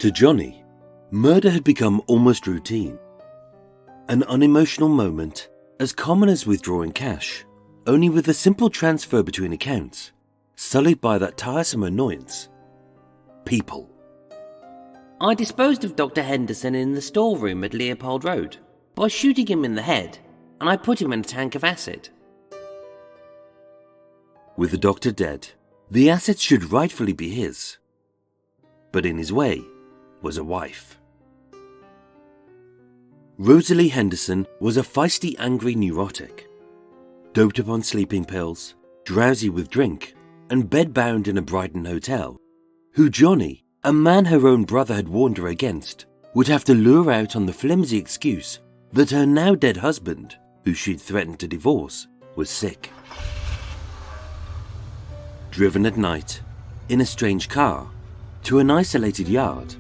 To Johnny, murder had become almost routine. An unemotional moment, as common as withdrawing cash, only with a simple transfer between accounts, sullied by that tiresome annoyance. People. I disposed of Dr. Henderson in the storeroom at Leopold Road by shooting him in the head, and I put him in a tank of acid. With the doctor dead, the assets should rightfully be his. But in his way was a wife. Rosalie Henderson was a feisty, angry neurotic. Doped upon sleeping pills, drowsy with drink, and bedbound in a Brighton hotel, who Johnny, a man her own brother had warned her against, would have to lure out on the flimsy excuse that her now dead husband, who she'd threatened to divorce, was sick. Driven at night, in a strange car, to an isolated yard,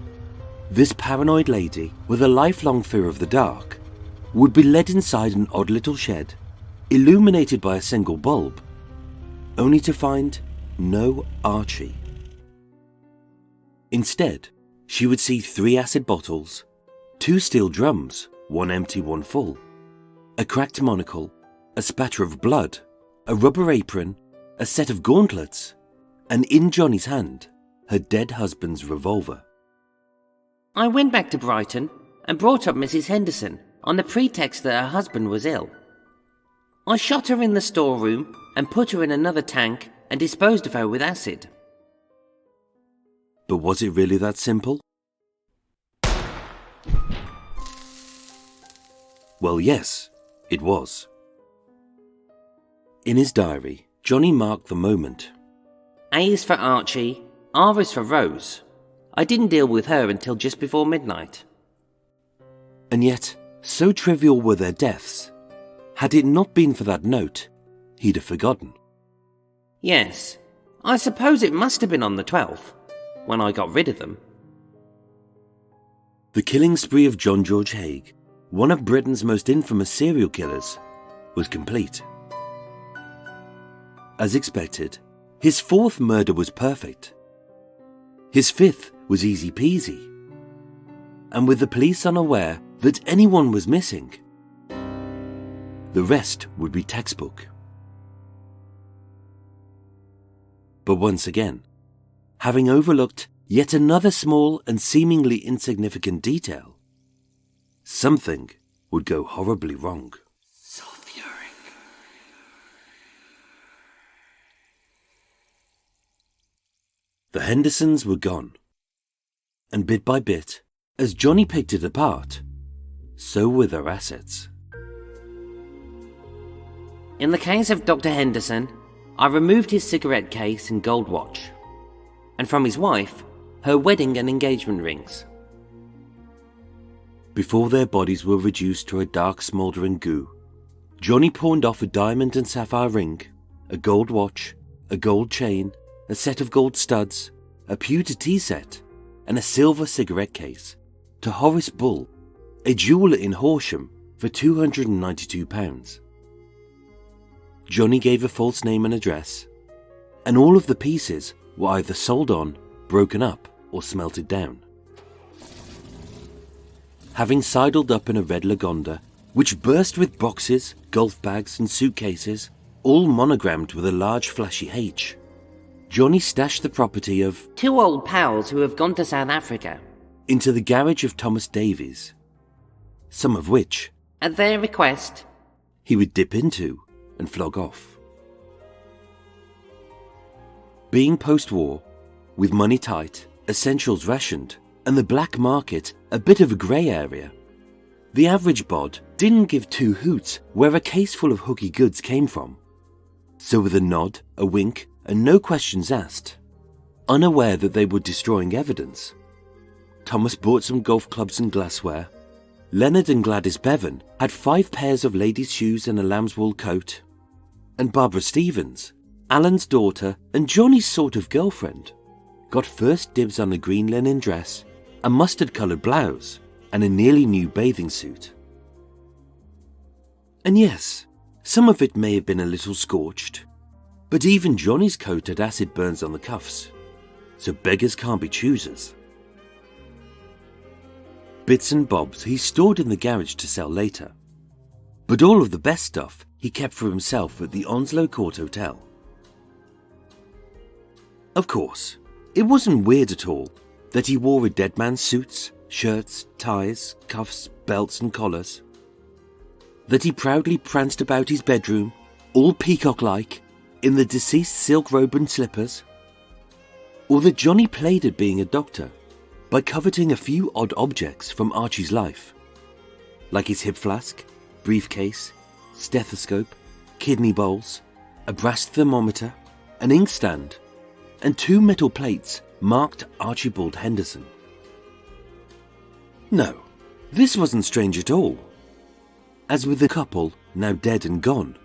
this paranoid lady, with a lifelong fear of the dark, would be led inside an odd little shed, illuminated by a single bulb, only to find no Archie. Instead, she would see 3 acid bottles, 2 steel drums, one empty, one full, a cracked monocle, a spatter of blood, a rubber apron, a set of gauntlets, and in Johnny's hand, her dead husband's revolver. I went back to Brighton and brought up Mrs. Henderson on the pretext that her husband was ill. I shot her in the storeroom and put her in another tank and disposed of her with acid. But was it really that simple? Well, yes, it was. In his diary, Johnny marked the moment. A is for Archie, R is for Rose. I didn't deal with her until just before midnight. And yet, so trivial were their deaths. Had it not been for that note, he'd have forgotten. Yes, I suppose it must have been on the 12th, when I got rid of them. The killing spree of John George Haigh, one of Britain's most infamous serial killers, was complete. As expected, his 4th murder was perfect. His 5th was easy peasy. And with the police unaware that anyone was missing, the rest would be textbook. But once again, having overlooked yet another small and seemingly insignificant detail, something would go horribly wrong. Sulphuric. The Hendersons were gone. And bit by bit, as Johnny picked it apart, so were their assets. In the case of Dr. Henderson, I removed his cigarette case and gold watch, and from his wife, her wedding and engagement rings. Before their bodies were reduced to a dark smouldering goo, Johnny pawned off a diamond and sapphire ring, a gold watch, a gold chain, a set of gold studs, a pewter tea set, and a silver cigarette case to Horace Bull, a jeweller in Horsham, for £292. Johnny gave a false name and address, and all of the pieces were either sold on, broken up, or smelted down. Having sidled up in a red Lagonda, which burst with boxes, golf bags, and suitcases, all monogrammed with a large flashy H, Johnny stashed the property of 2 old pals who have gone to South Africa into the garage of Thomas Davies, some of which, at their request, he would dip into and flog off. Being post-war, with money tight, essentials rationed, and the black market a bit of a grey area, the average bod didn't give 2 hoots where a case full of hooky goods came from. So with a nod, a wink, and no questions asked, unaware that they were destroying evidence, Thomas bought some golf clubs and glassware. Leonard and Gladys Bevan had 5 pairs of ladies' shoes and a lamb's wool coat. And Barbara Stevens, Alan's daughter and Johnny's sort of girlfriend, got first dibs on a green linen dress, a mustard-coloured blouse, and a nearly new bathing suit. And yes, some of it may have been a little scorched, but even Johnny's coat had acid burns on the cuffs, so beggars can't be choosers. Bits and bobs he stored in the garage to sell later. But all of the best stuff he kept for himself at the Onslow Court Hotel. Of course, it wasn't weird at all that he wore a dead man's suits, shirts, ties, cuffs, belts and collars. That he proudly pranced about his bedroom, all peacock-like, in the deceased's silk robe and slippers. Or that Johnny played at being a doctor by coveting a few odd objects from Archie's life, like his hip flask, briefcase, stethoscope, kidney bowls, a brass thermometer, an inkstand, and 2 metal plates marked Archibald Henderson. No, this wasn't strange at all. As with the couple now dead and gone,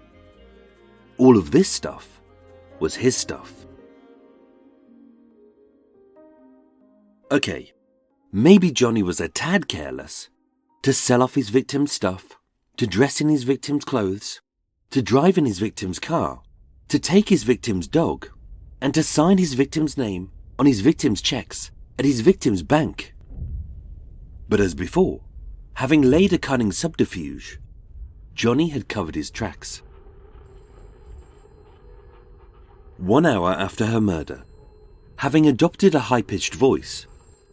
all of this stuff was his stuff. Okay, maybe Johnny was a tad careless to sell off his victim's stuff, to dress in his victim's clothes, to drive in his victim's car, to take his victim's dog, and to sign his victim's name on his victim's checks at his victim's bank. But as before, having laid a cunning subterfuge, Johnny had covered his tracks. 1 hour after her murder, having adopted a high-pitched voice,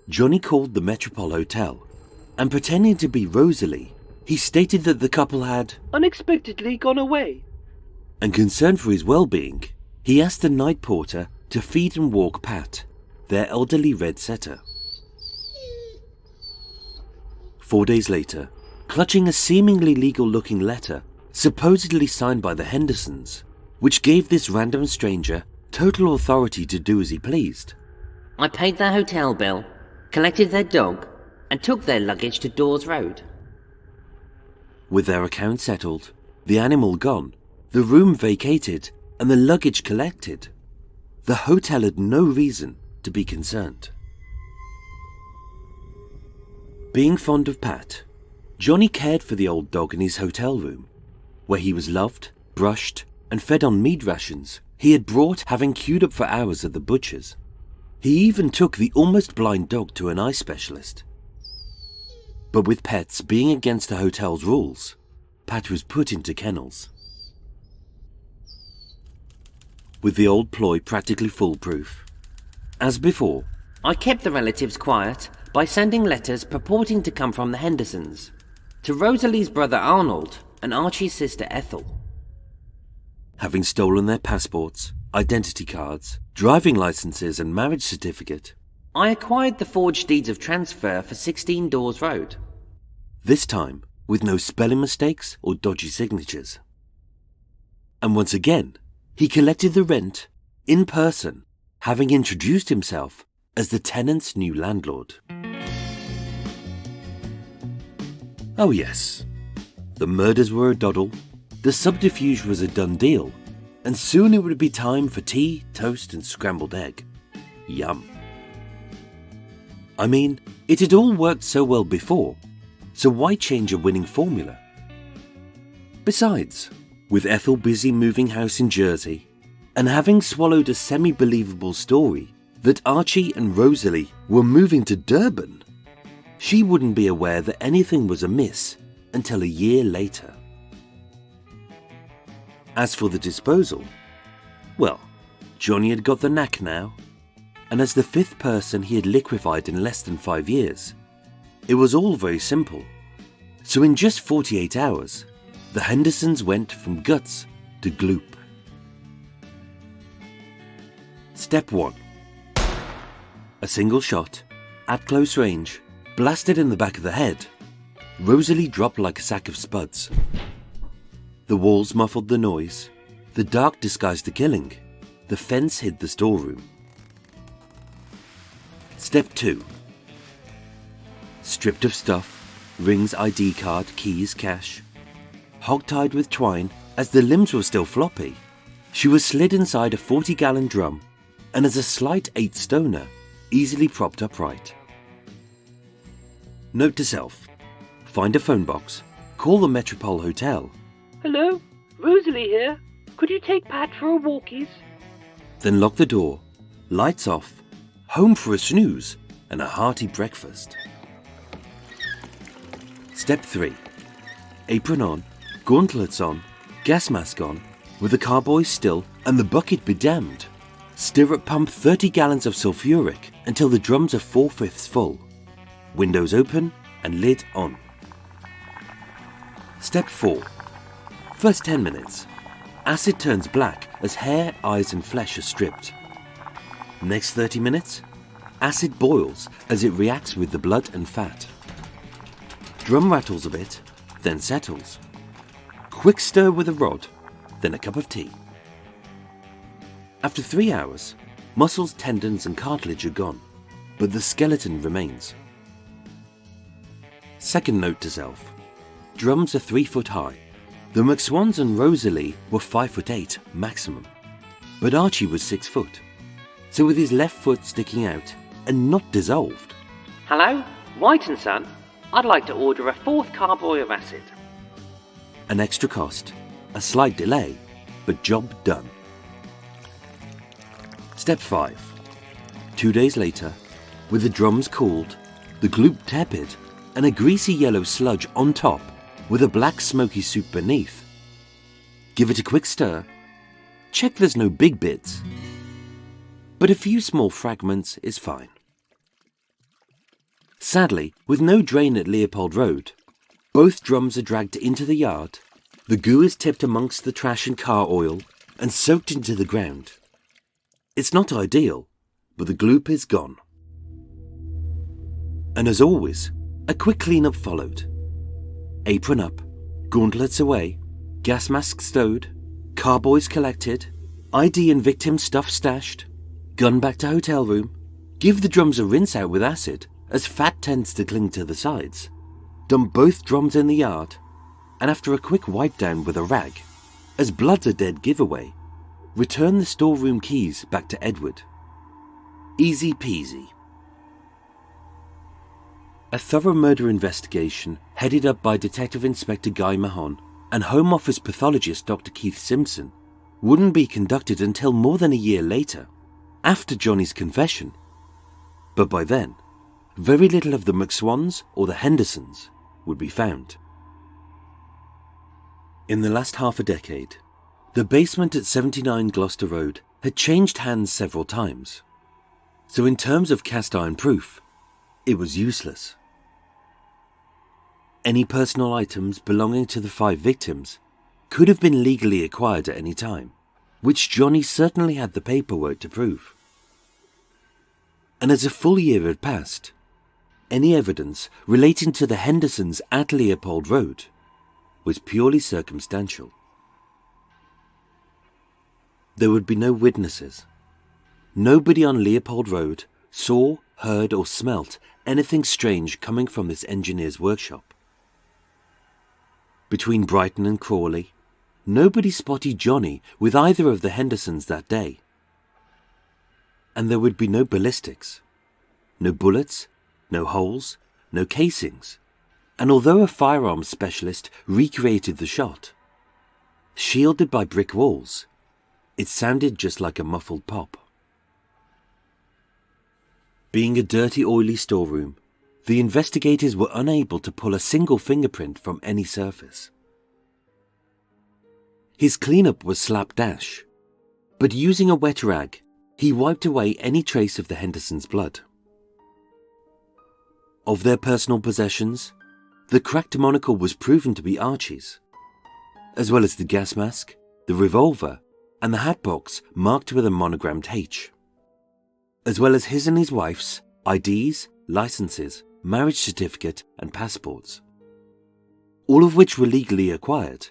Johnny called the Metropole Hotel, and pretending to be Rosalie, he stated that the couple had unexpectedly gone away. And concerned for his well-being, he asked the night porter to feed and walk Pat, their elderly red setter. 4 days later, clutching a seemingly legal-looking letter, supposedly signed by the Hendersons, which gave this random stranger total authority to do as he pleased. I paid their hotel bill, collected their dog, and took their luggage to Dawes Road. With their account settled, the animal gone, the room vacated, and the luggage collected, the hotel had no reason to be concerned. Being fond of Pat, Johnny cared for the old dog in his hotel room, where he was loved, brushed, and fed on meat rations he had brought having queued up for hours at the butcher's. He even took the almost blind dog to an eye specialist. But with pets being against the hotel's rules, Pat was put into kennels. With the old ploy practically foolproof, as before, I kept the relatives quiet by sending letters purporting to come from the Hendersons, to Rosalie's brother Arnold and Archie's sister Ethel. Having stolen their passports, identity cards, driving licenses and marriage certificate, I acquired the forged deeds of transfer for 16 Dawes Road. This time with no spelling mistakes or dodgy signatures. And once again, he collected the rent in person, having introduced himself as the tenant's new landlord. Oh yes, the murders were a doddle, the subterfuge was a done deal, and soon it would be time for tea, toast and scrambled egg. Yum. I mean, it had all worked so well before, so why change a winning formula? Besides, with Ethel busy moving house in Jersey, and having swallowed a semi-believable story that Archie and Rosalie were moving to Durban, she wouldn't be aware that anything was amiss until a year later. As for the disposal, well, Johnny had got the knack now, and as the 5th person he had liquefied in less than 5 years, it was all very simple. So in just 48 hours, the Hendersons went from guts to gloop. Step 1. A single shot, at close range, blasted in the back of the head. Rosalie dropped like a sack of spuds. The walls muffled the noise, the dark disguised the killing, the fence hid the storeroom. Step 2. Stripped of stuff, rings, ID card, keys, cash. Hog-tied with twine as the limbs were still floppy, she was slid inside a 40-gallon drum and as a slight 8-stoner, easily propped upright. Note to self, find a phone box, call the Metropole Hotel. Hello, Rosalie here. Could you take Pat for a walkies? Then lock the door, lights off, home for a snooze and a hearty breakfast. Step 3. Apron on, gauntlets on, gas mask on, with the carboy still and the bucket be damned. Stirrup pump 30 gallons of sulphuric until the drums are 4/5 full. Windows open and lid on. Step 4. First 10 minutes. Acid turns black as hair, eyes and flesh are stripped. Next 30 minutes. Acid boils as it reacts with the blood and fat. Drum rattles a bit, then settles. Quick stir with a rod, then a cup of tea. After 3 hours, muscles, tendons and cartilage are gone, but the skeleton remains. Second note to self. Drums are 3 foot high. The McSwans and Rosalie were 5'8" maximum, but Archie was 6 foot. So with his left foot sticking out and not dissolved. Hello? White and Son? I'd like to order a 4th carboy of acid. An extra cost, a slight delay, but job done. Step 5. 2 days later, with the drums cooled, the gloop tepid, and a greasy yellow sludge on top with a black smoky soup beneath. Give it a quick stir. Check there's no big bits, but a few small fragments is fine. Sadly, with no drain at Leopold Road, both drums are dragged into the yard, the goo is tipped amongst the trash and car oil and soaked into the ground. It's not ideal, but the gloop is gone. And as always, a quick clean-up followed. Apron up, gauntlets away, gas mask stowed, carboys collected, ID and victim stuff stashed, gun back to hotel room, give the drums a rinse out with acid as fat tends to cling to the sides, dump both drums in the yard, and after a quick wipe down with a rag, as blood's a dead giveaway, return the storeroom keys back to Edward. Easy peasy. A thorough murder investigation headed up by Detective Inspector Guy Mahon and Home Office pathologist Dr. Keith Simpson wouldn't be conducted until more than a year later, after Johnny's confession. But by then, very little of the McSwans or the Hendersons would be found. In the last half a decade, the basement at 79 Gloucester Road had changed hands several times, so in terms of cast iron proof, it was useless. Any personal items belonging to the 5 victims could have been legally acquired at any time, which Johnny certainly had the paperwork to prove. And as a full year had passed, any evidence relating to the Hendersons at Leopold Road was purely circumstantial. There would be no witnesses. Nobody on Leopold Road saw, heard or smelt anything strange coming from this engineer's workshop. Between Brighton and Crawley, nobody spotted Johnny with either of the Hendersons that day. And there would be no ballistics, no bullets, no holes, no casings, and although a firearms specialist recreated the shot, shielded by brick walls, it sounded just like a muffled pop. Being a dirty, oily storeroom, the investigators were unable to pull a single fingerprint from any surface. His cleanup was slapdash, but using a wet rag, he wiped away any trace of the Hendersons' blood. Of their personal possessions, the cracked monocle was proven to be Archie's, as well as the gas mask, the revolver, and the hat box marked with a monogrammed H, as well as his and his wife's IDs, licenses, marriage certificate, and passports, all of which were legally acquired,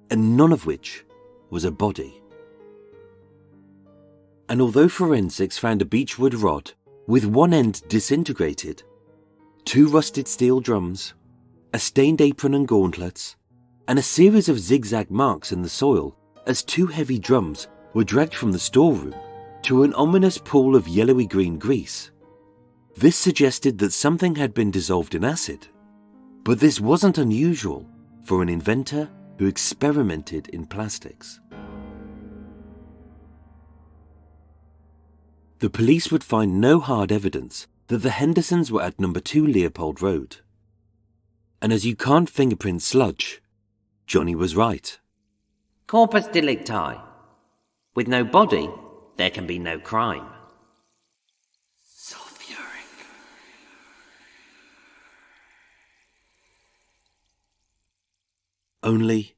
and none of which was a body. And although forensics found a beechwood rod with one end disintegrated, 2 rusted steel drums, a stained apron and gauntlets, and a series of zigzag marks in the soil as 2 heavy drums were dragged from the storeroom to an ominous pool of yellowy-green grease, this suggested that something had been dissolved in acid. But this wasn't unusual for an inventor who experimented in plastics. The police would find no hard evidence that the Hendersons were at number 2 Leopold Road. And as you can't fingerprint sludge, Johnny was right. Corpus delicti. With no body, there can be no crime. Sulphuric. Only,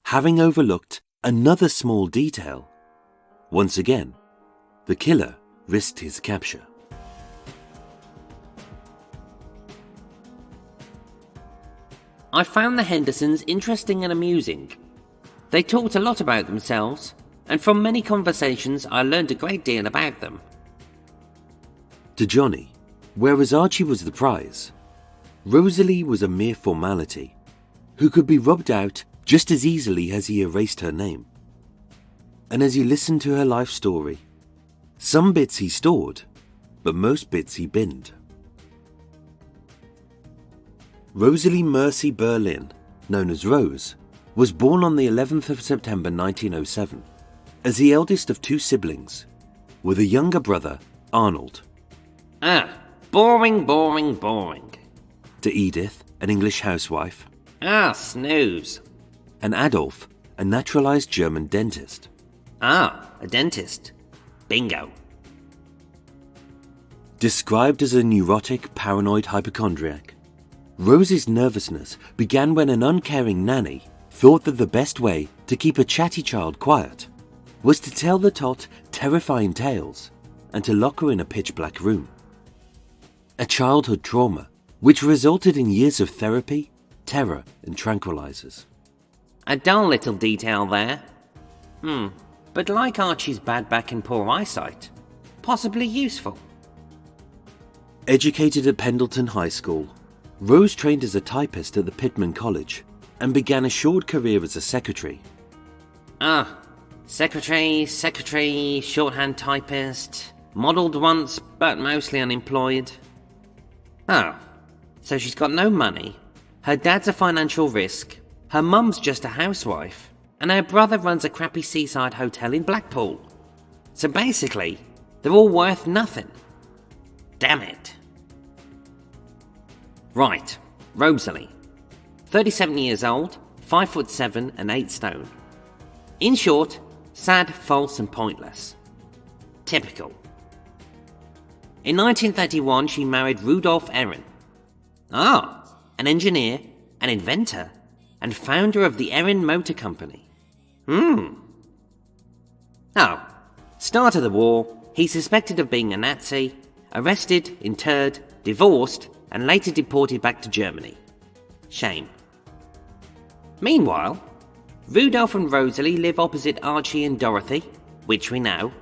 having overlooked another small detail, once again, the killer risked his capture. I found the Hendersons interesting and amusing. They talked a lot about themselves, and from many conversations I learned a great deal about them. To Johnny, whereas Archie was the prize, Rosalie was a mere formality, who could be rubbed out just as easily as he erased her name. And as he listened to her life story, some bits he stored, but most bits he binned. Rosalie Mercy Berlin, known as Rose, was born on the 11th of September 1907, as the eldest of two siblings, with a younger brother, Arnold. Boring, boring, boring. To Edith, an English housewife. Snooze. And Adolf, a naturalized German dentist. A dentist. Bingo. Described as a neurotic, paranoid hypochondriac, Rose's nervousness began when an uncaring nanny thought that the best way to keep a chatty child quiet was to tell the tot terrifying tales and to lock her in a pitch-black room. A childhood trauma which resulted in years of therapy, terror and tranquilizers. A dull little detail there. But like Archie's bad back and poor eyesight, possibly useful. Educated at Pendleton High School, Rose trained as a typist at the Pittman College and began a short career as a secretary. Secretary, shorthand typist, modelled once but mostly unemployed. So she's got no money, her dad's a financial risk, her mum's just a housewife, and her brother runs a crappy seaside hotel in Blackpool. So basically, they're all worth nothing. Damn it. Right, Rosalie. 37 years old, 5'7" and 8 stone. In short, sad, false and pointless. Typical. In 1931 she married Rudolf Ehren. An engineer, an inventor, and founder of the Ehren Motor Company. Start of the war, he's suspected of being a Nazi, arrested, interred, divorced, and later deported back to Germany. Shame. Meanwhile, Rudolph and Rosalie live opposite Archie and Dorothy, which we know.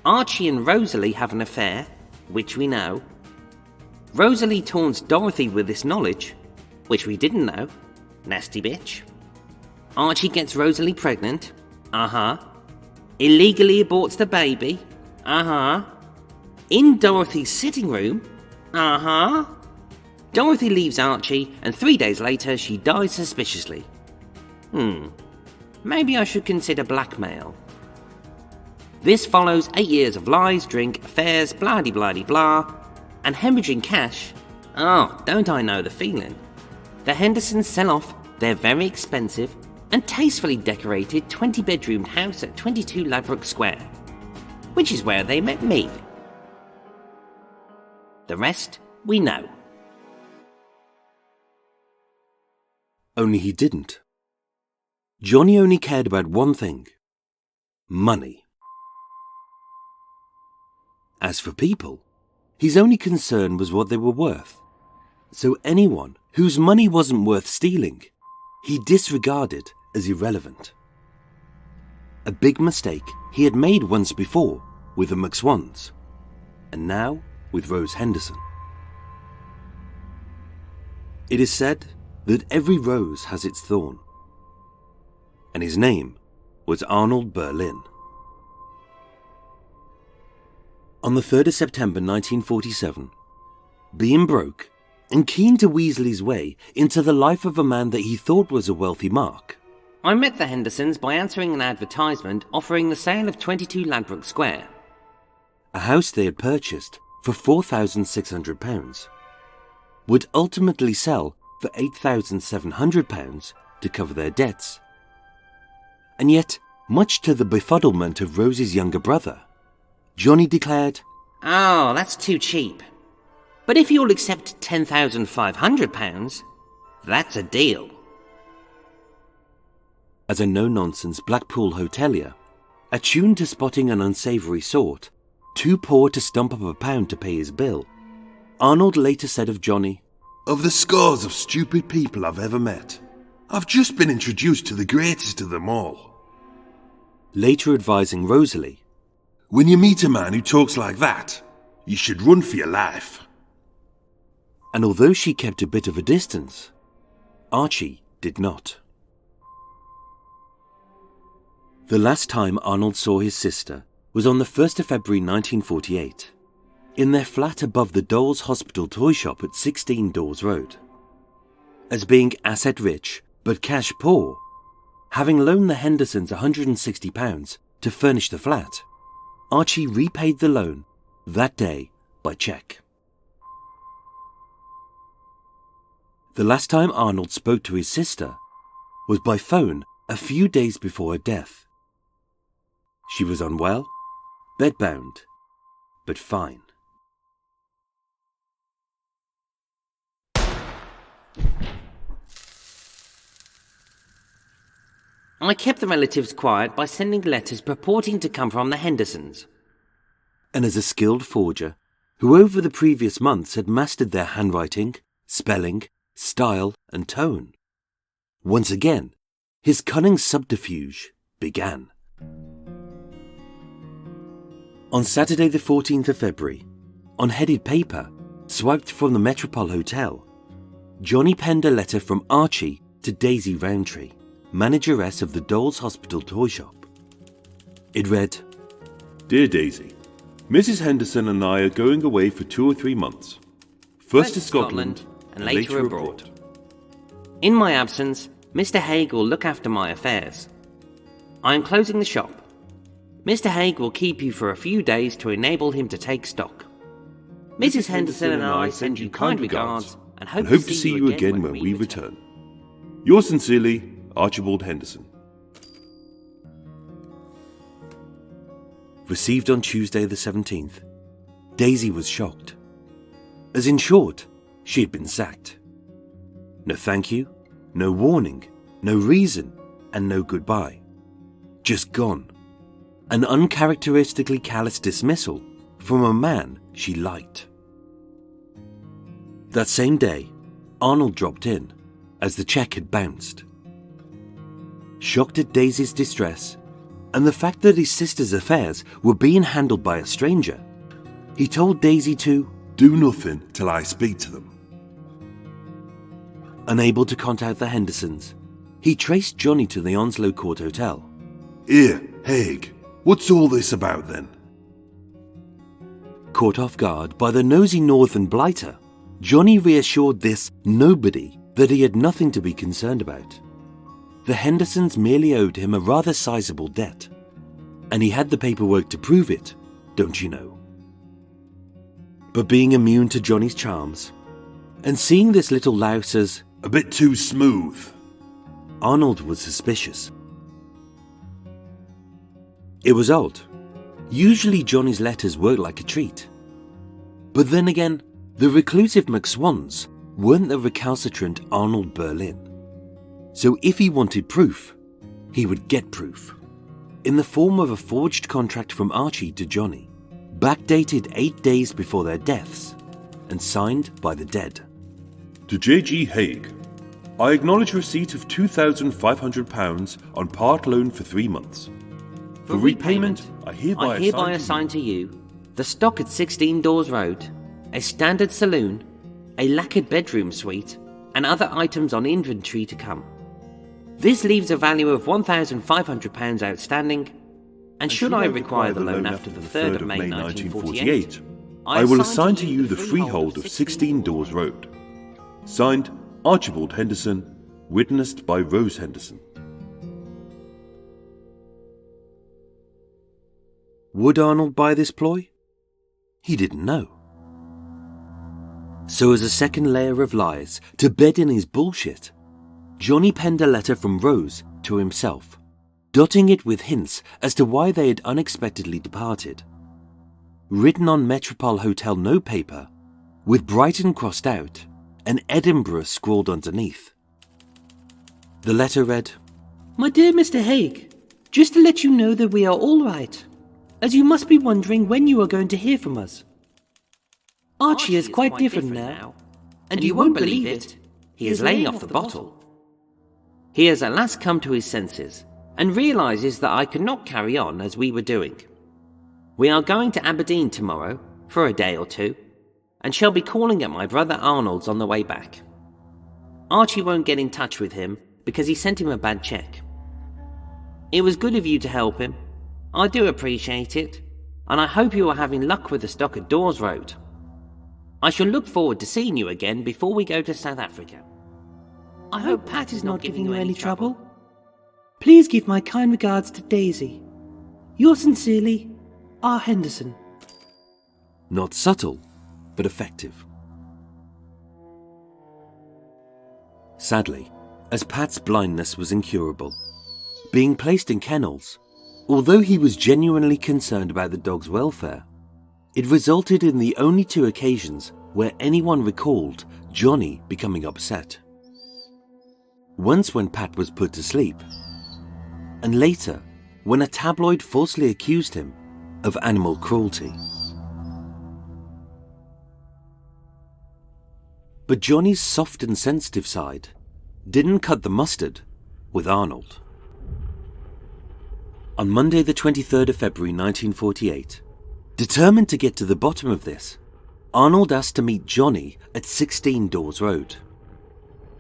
Archie and Rosalie have an affair, which we know. Rosalie taunts Dorothy with this knowledge, which we didn't know. Nasty bitch. Archie gets Rosalie pregnant. Illegally aborts the baby. In Dorothy's sitting room. Dorothy leaves Archie, and 3 days later she dies suspiciously. Maybe I should consider blackmail. This follows 8 years of lies, drink, affairs, blah-de-blah-de-blah, and hemorrhaging cash. Don't I know the feeling. The Hendersons sell off their very expensive and tastefully decorated 20-bedroomed house at 22 Ladbroke Square, which is where they met me. The rest, we know. Only he didn't. Johnny only cared about one thing: money. As for people, his only concern was what they were worth. So anyone whose money wasn't worth stealing, he disregarded as irrelevant. A big mistake he had made once before with the McSwans, and now with Rose Henderson. It is said that every rose has its thorn, and his name was Arnold Berlin. On the 3rd of September 1947, being broke and keen to weasel his way into the life of a man that he thought was a wealthy mark, I met the Hendersons by answering an advertisement offering the sale of 22 Ladbroke Square. a house they had purchased for £4,600, would ultimately sell for £8,700 to cover their debts. And yet, much to the befuddlement of Rose's younger brother, Johnny declared, "Oh, that's too cheap. But if you'll accept £10,500, that's a deal." As a no-nonsense Blackpool hotelier, attuned to spotting an unsavoury sort, too poor to stump up a pound to pay his bill, Arnold later said of Johnny, "Of the scores of stupid people I've ever met, I've just been introduced to the greatest of them all." Later advising Rosalie, "When you meet a man who talks like that, you should run for your life." And although she kept a bit of a distance, Archie did not. The last time Arnold saw his sister was on the 1st of February 1948, in their flat above the Dole's Hospital toy shop at 16 Dawes Road. As being asset-rich but cash-poor, having loaned the Hendersons £160 to furnish the flat, Archie repaid the loan that day by cheque. The last time Arnold spoke to his sister was by phone a few days before her death. She was unwell, bedbound, but fine. I kept the relatives quiet by sending letters purporting to come from the Hendersons. And as a skilled forger, who over the previous months had mastered their handwriting, spelling, style, and tone, once again, his cunning subterfuge began. On Saturday the 14th of February, on headed paper, swiped from the Metropole Hotel, Johnny penned a letter from Archie to Daisy Rowntree, manageress of the Dole's Hospital toy shop. It read, "Dear Daisy, Mrs. Henderson and I are going away for 2 or 3 months. First to Scotland and later abroad. In my absence, Mr. Haigh will look after my affairs. I am closing the shop. Mr. Haigh will keep you for a few days to enable him to take stock. Mrs. Henderson and I send you kind regards and hope to see you again when we return. Yours sincerely, Archibald Henderson." Received on Tuesday the 17th, Daisy was shocked. As in short, she had been sacked. No thank you, no warning, no reason, and no goodbye. Just gone. An uncharacteristically callous dismissal from a man she liked. That same day, Arnold dropped in, as the cheque had bounced. Shocked at Daisy's distress, and the fact that his sister's affairs were being handled by a stranger, he told Daisy to "Do nothing till I speak to them." Unable to contact the Hendersons, he traced Johnny to the Onslow Court Hotel. "Here, Haigh, what's all this about then?" Caught off guard by the nosy northern blighter, Johnny reassured this nobody that he had nothing to be concerned about. The Hendersons merely owed him a rather sizable debt, and he had the paperwork to prove it, don't you know. But being immune to Johnny's charms, and seeing this little louse as "A bit too smooth," Arnold was suspicious. It was odd. Usually Johnny's letters worked like a treat. But then again, the reclusive McSwans weren't the recalcitrant Arnold Berlin. So if he wanted proof, he would get proof. In the form of a forged contract from Archie to Johnny, backdated 8 days before their deaths, and signed by the dead. To J.G. Haigh, I acknowledge receipt of £2,500 on part loan for 3 months. For repayment, I hereby assign to you the stock at 16 Dawes Road, a standard saloon, a lacquered bedroom suite, and other items on inventory to come. This leaves a value of £1,500 outstanding, and should I require the loan after the 3rd of May 1948, I will assign to you the freehold of 16 Dawes Road. Signed, Archibald Henderson, witnessed by Rose Henderson. Would Arnold buy this ploy? He didn't know. So as a second layer of lies to bed in his bullshit, Johnny penned a letter from Rose to himself, dotting it with hints as to why they had unexpectedly departed. Written on Metropole Hotel notepaper, with Brighton crossed out and Edinburgh scrawled underneath. The letter read, My dear Mr. Haigh, just to let you know that we are all right, as you must be wondering when you are going to hear from us. Archie is quite different now, and you won't believe it, he is laying off the bottle. He has at last come to his senses and realises that I could not carry on as we were doing. We are going to Aberdeen tomorrow for a day or two, and shall be calling at my brother Arnold's on the way back. Archie won't get in touch with him because he sent him a bad cheque. It was good of you to help him. I do appreciate it, and I hope you are having luck with the stock at Dawes Road. I shall look forward to seeing you again before we go to South Africa. I hope Pat is not giving you any trouble. Please give my kind regards to Daisy. Yours sincerely, R. Henderson. not subtle, but effective. Sadly, as Pat's blindness was incurable, being placed in kennels, although he was genuinely concerned about the dog's welfare, it resulted in the only 2 occasions where anyone recalled Johnny becoming upset. Once when Pat was put to sleep, and later when a tabloid falsely accused him of animal cruelty. But Johnny's soft and sensitive side didn't cut the mustard with Arnold. On Monday the 23rd of February 1948, determined to get to the bottom of this, Arnold asked to meet Johnny at 16 Dawes Road,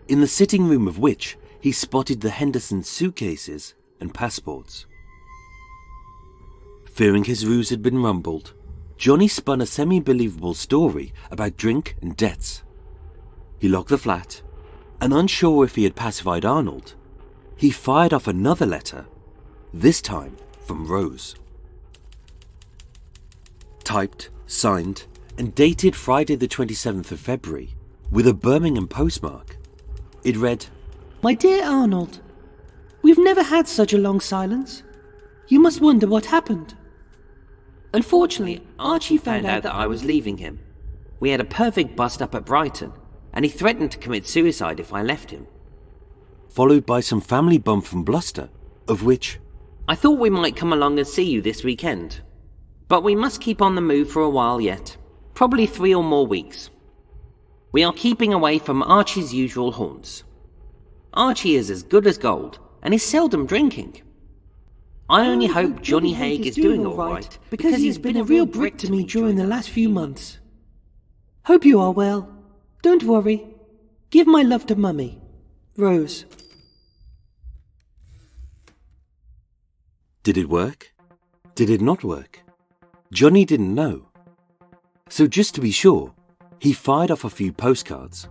in the sitting room of which he spotted the Henderson suitcases and passports. Fearing his ruse had been rumbled, Johnny spun a semi-believable story about drink and debts. He locked the flat, and unsure if he had pacified Arnold, he fired off another letter, this time from Rose. Typed, signed, and dated Friday the 27th of February, with a Birmingham postmark, it read, My dear Arnold, we've never had such a long silence. You must wonder what happened. Unfortunately, Archie found out that I was leaving him. We had a perfect bust-up at Brighton, and he threatened to commit suicide if I left him. Followed by some family bump from Bluster, of which, I thought we might come along and see you this weekend. But we must keep on the move for a while yet, probably 3 or more weeks. We are keeping away from Archie's usual haunts. Archie is as good as gold, and is seldom drinking. I only hope Johnny Haigh is doing all right, because he's been a real brick to me during the last few months. Hope you are well. Don't worry. Give my love to Mummy. Rose. did it work? Did it not work? Johnny didn't know. So just to be sure, he fired off a few postcards.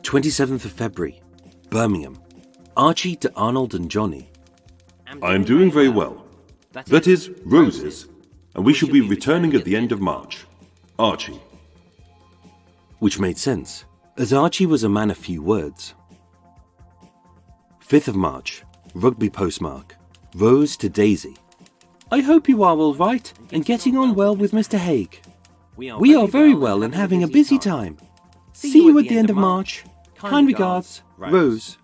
27th of February, Birmingham. Archie to Arnold and Johnny. I am doing very well. That is, Roses, and we shall be returning at the end of March. Archie. Which made sense, as Archie was a man of few words. 5th of March, Rugby postmark. Rose to Daisy. I hope you are all right and getting on well with Mr. Haigh. We are very well and having a busy time. See you at the end of March. Kind regards, Rose.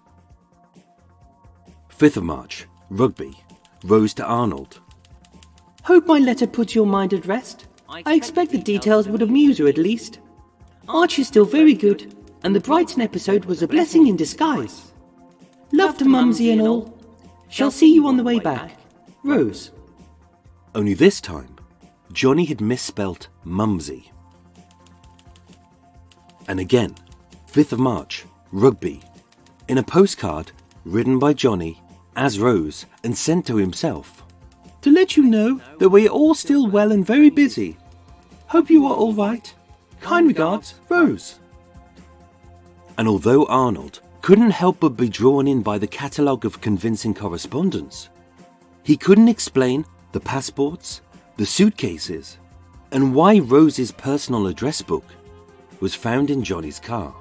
5th of March, Rugby. Rose to Arnold. Hope my letter puts your mind at rest. I expect the details would amuse you at least. Archie's still very good, and the Brighton episode was a blessing in disguise. Love to Mumsy and all. Shall see you on the way back. Rose. Only this time, Johnny had misspelt Mumsy. And again, 5th of March, Rugby. In a postcard written by Johnny as Rose and sent to himself. To let you know that we are all still well and very busy. Hope you are all right. Kind regards, Rose. And although Arnold couldn't help but be drawn in by the catalogue of convincing correspondence, he couldn't explain the passports, the suitcases, and why Rose's personal address book was found in Johnny's car.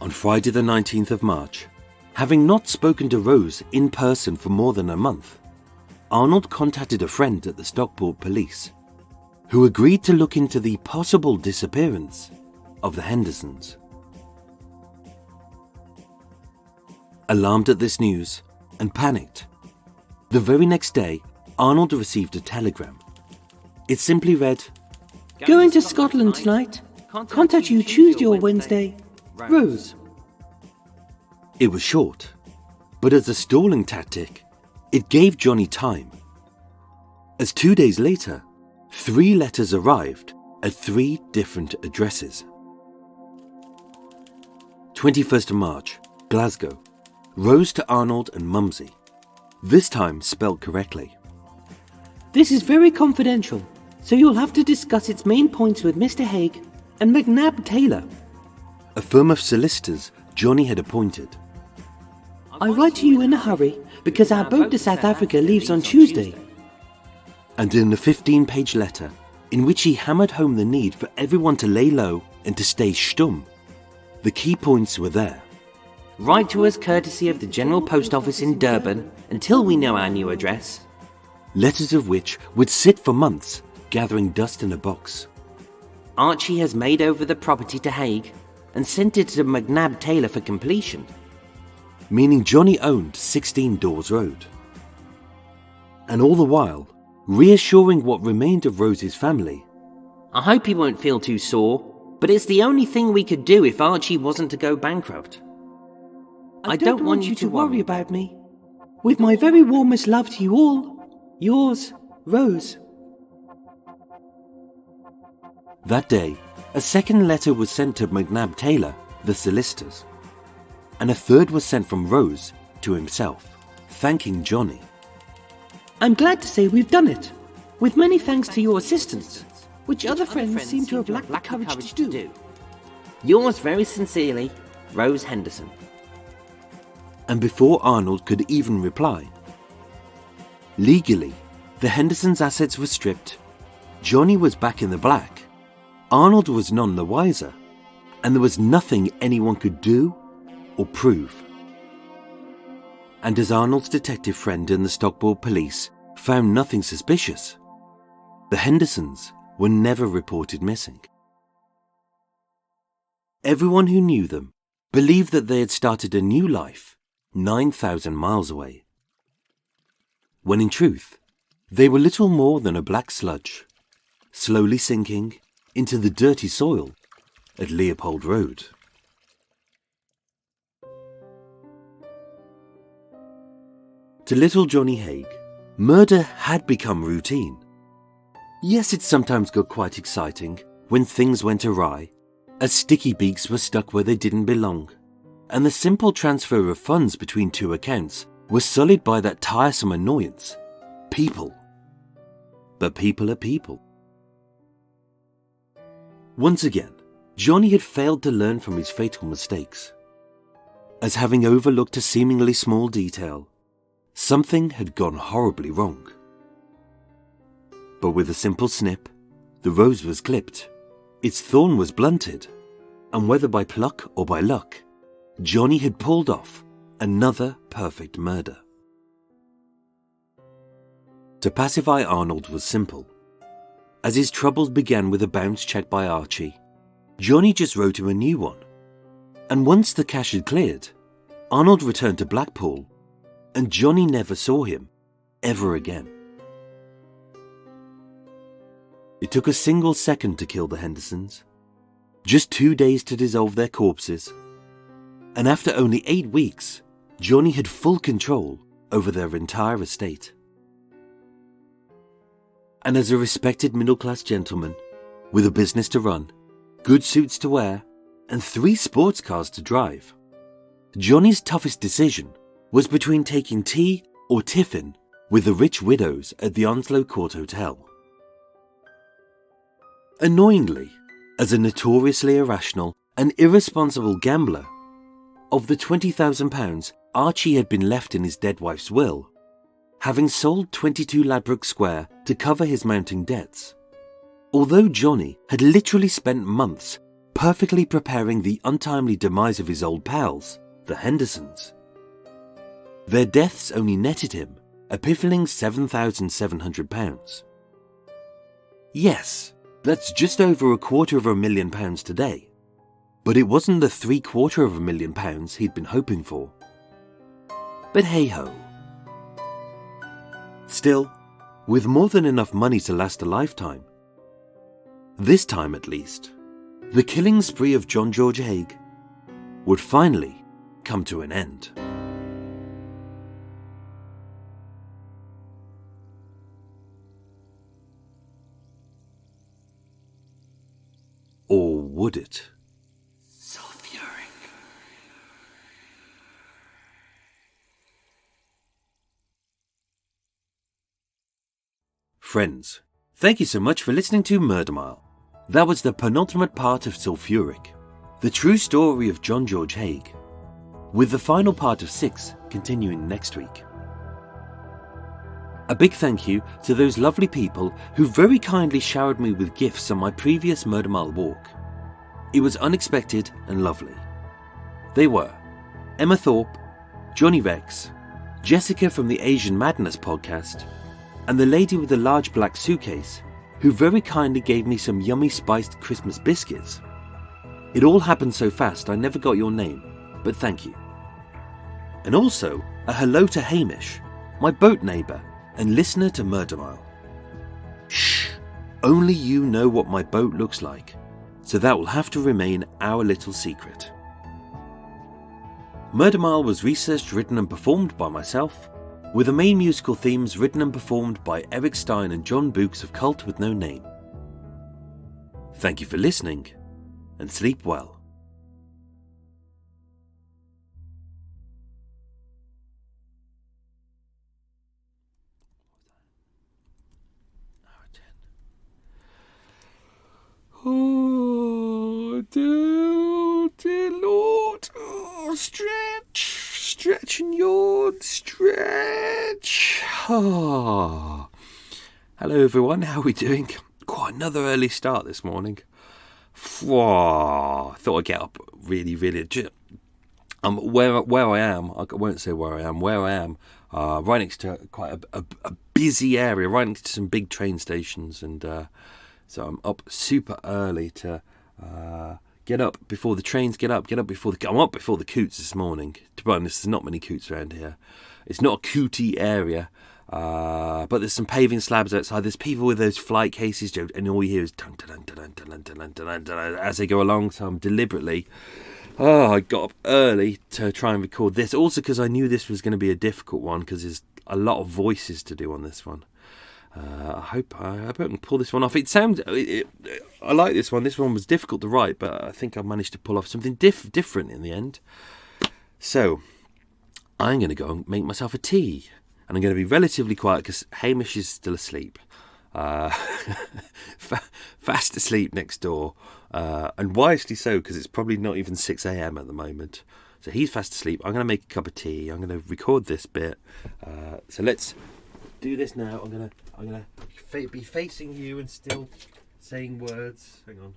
On Friday the 19th of March, having not spoken to Rose in person for more than a month, Arnold contacted a friend at the Stockport police, who agreed to look into the possible disappearance of the Hendersons. Alarmed at this news and panicked, the very next day Arnold received a telegram. It simply read, Going to Scotland tonight. Contact you Tuesday or Wednesday. Rose. It was short, but as a stalling tactic, it gave Johnny time. As 2 days later, 3 letters arrived at 3 different addresses. 21st of March, Glasgow. Rose to Arnold and Mumsy. This time spelt correctly. This is very confidential, so you'll have to discuss its main points with Mr. Haigh and McNab Taylor, a firm of solicitors Johnny had appointed. I write to you in a hurry because our boat to South Africa leaves on Tuesday. And in a 15-page letter, in which he hammered home the need for everyone to lay low and to stay stum, the key points were there. Write to us courtesy of the General Post Office in Durban until we know our new address. Letters of which would sit for months, gathering dust in a box. Archie has made over the property to Haigh and sent it to McNab Taylor for completion. Meaning Johnny owned 16 Dawes Road. And all the while, reassuring what remained of Rose's family. I hope he won't feel too sore, but it's the only thing we could do if Archie wasn't to go bankrupt. I don't want you to worry about me. With my very warmest love to you all, yours, Rose. That day, a second letter was sent to McNab Taylor, the solicitors, and a third was sent from Rose to himself, thanking Johnny. I'm glad to say we've done it, with many thanks to your assistance, which other friends seem to have lacked the courage to do. Yours very sincerely, Rose Henderson. And before Arnold could even reply, legally, the Hendersons' assets were stripped, Johnny was back in the black, Arnold was none the wiser, and there was nothing anyone could do or prove. And as Arnold's detective friend in the Stockport police found nothing suspicious, the Hendersons were never reported missing. Everyone who knew them believed that they had started a new life 9,000 miles away, when in truth, they were little more than a black sludge, slowly sinking into the dirty soil at Leopold Road. To little Johnny Haigh, murder had become routine. Yes, it sometimes got quite exciting when things went awry, as sticky beaks were stuck where they didn't belong, and the simple transfer of funds between 2 accounts was sullied by that tiresome annoyance, people. But people are people. Once again, Johnny had failed to learn from his fatal mistakes, as having overlooked a seemingly small detail, something had gone horribly wrong. But with a simple snip, the rose was clipped, its thorn was blunted, and whether by pluck or by luck, Johnny had pulled off another perfect murder. To pacify Arnold was simple. As his troubles began with a bounce check by Archie, Johnny just wrote him a new one. And once the cash had cleared, Arnold returned to Blackpool, and Johnny never saw him ever again. It took a single second to kill the Hendersons, just 2 days to dissolve their corpses, and after only 8 weeks, Johnny had full control over their entire estate. And as a respected middle-class gentleman, with a business to run, good suits to wear, and 3 sports cars to drive, Johnny's toughest decision was between taking tea or tiffin with the rich widows at the Onslow Court Hotel. Annoyingly, as a notoriously irrational and irresponsible gambler, of the £20,000 Archie had been left in his dead wife's will, having sold 22 Ladbroke Square to cover his mounting debts. Although Johnny had literally spent months perfectly preparing the untimely demise of his old pals, the Hendersons. Their deaths only netted him a piffling £7,700. Yes, that's just over £250,000 today, but it wasn't the £750,000 he'd been hoping for. But hey-ho. Still, with more than enough money to last a lifetime. This time at least, the killing spree of John George Haigh would finally come to an end. Or would it? Sulphuric. Friends, thank you so much for listening to Murder Mile. That was the penultimate part of Sulphuric, the true story of John George Haigh, with the final part of 6 continuing next week. A big thank you to those lovely people who very kindly showered me with gifts on my previous Murder Mile walk. It was unexpected and lovely. They were Emma Thorpe, Johnny Rex, Jessica from the Asian Madness podcast, and the lady with the large black suitcase who very kindly gave me some yummy spiced Christmas biscuits. It all happened so fast I never got your name, but thank you. And also a hello to Hamish, my boat neighbour and listener to Murder Mile. Shh! Only you know what my boat looks like, so that will have to remain our little secret. Murder Mile was researched, written and performed by myself, with the main musical themes written and performed by Eric Stein and John Books of Cult with No Name. Thank you for listening, and sleep well. Oh, dear Lord. Oh, stretch and yawn, stretch. Oh. Hello everyone, how are we doing? Quite another early start this morning. I thought I'd get up really. Where I am, I won't say where I am, right next to quite a busy area, right next to some big train stations, and so I'm up super early to get up before the trains I'm up before the coots this morning. To be honest, there's not many coots around here. It's not a cootie area, but there's some paving slabs outside. There's people with those flight cases, and all you hear is dun dun dun dun dun dun dun as they go along. So I'm deliberately, I got up early to try and record this. Also because I knew this was going to be a difficult one because there's a lot of voices to do on this one. I hope I can pull this one off. I like this one. This one was difficult to write, but I think I managed to pull off something different in the end. So, I'm going to go and make myself a tea. And I'm going to be relatively quiet because Hamish is still asleep. Fast asleep next door. And wisely so, because it's probably not even 6 a.m. at the moment. So he's fast asleep. I'm going to make a cup of tea. I'm going to record this bit. So let's do this now. I'm gonna be facing you and still saying words. Hang on.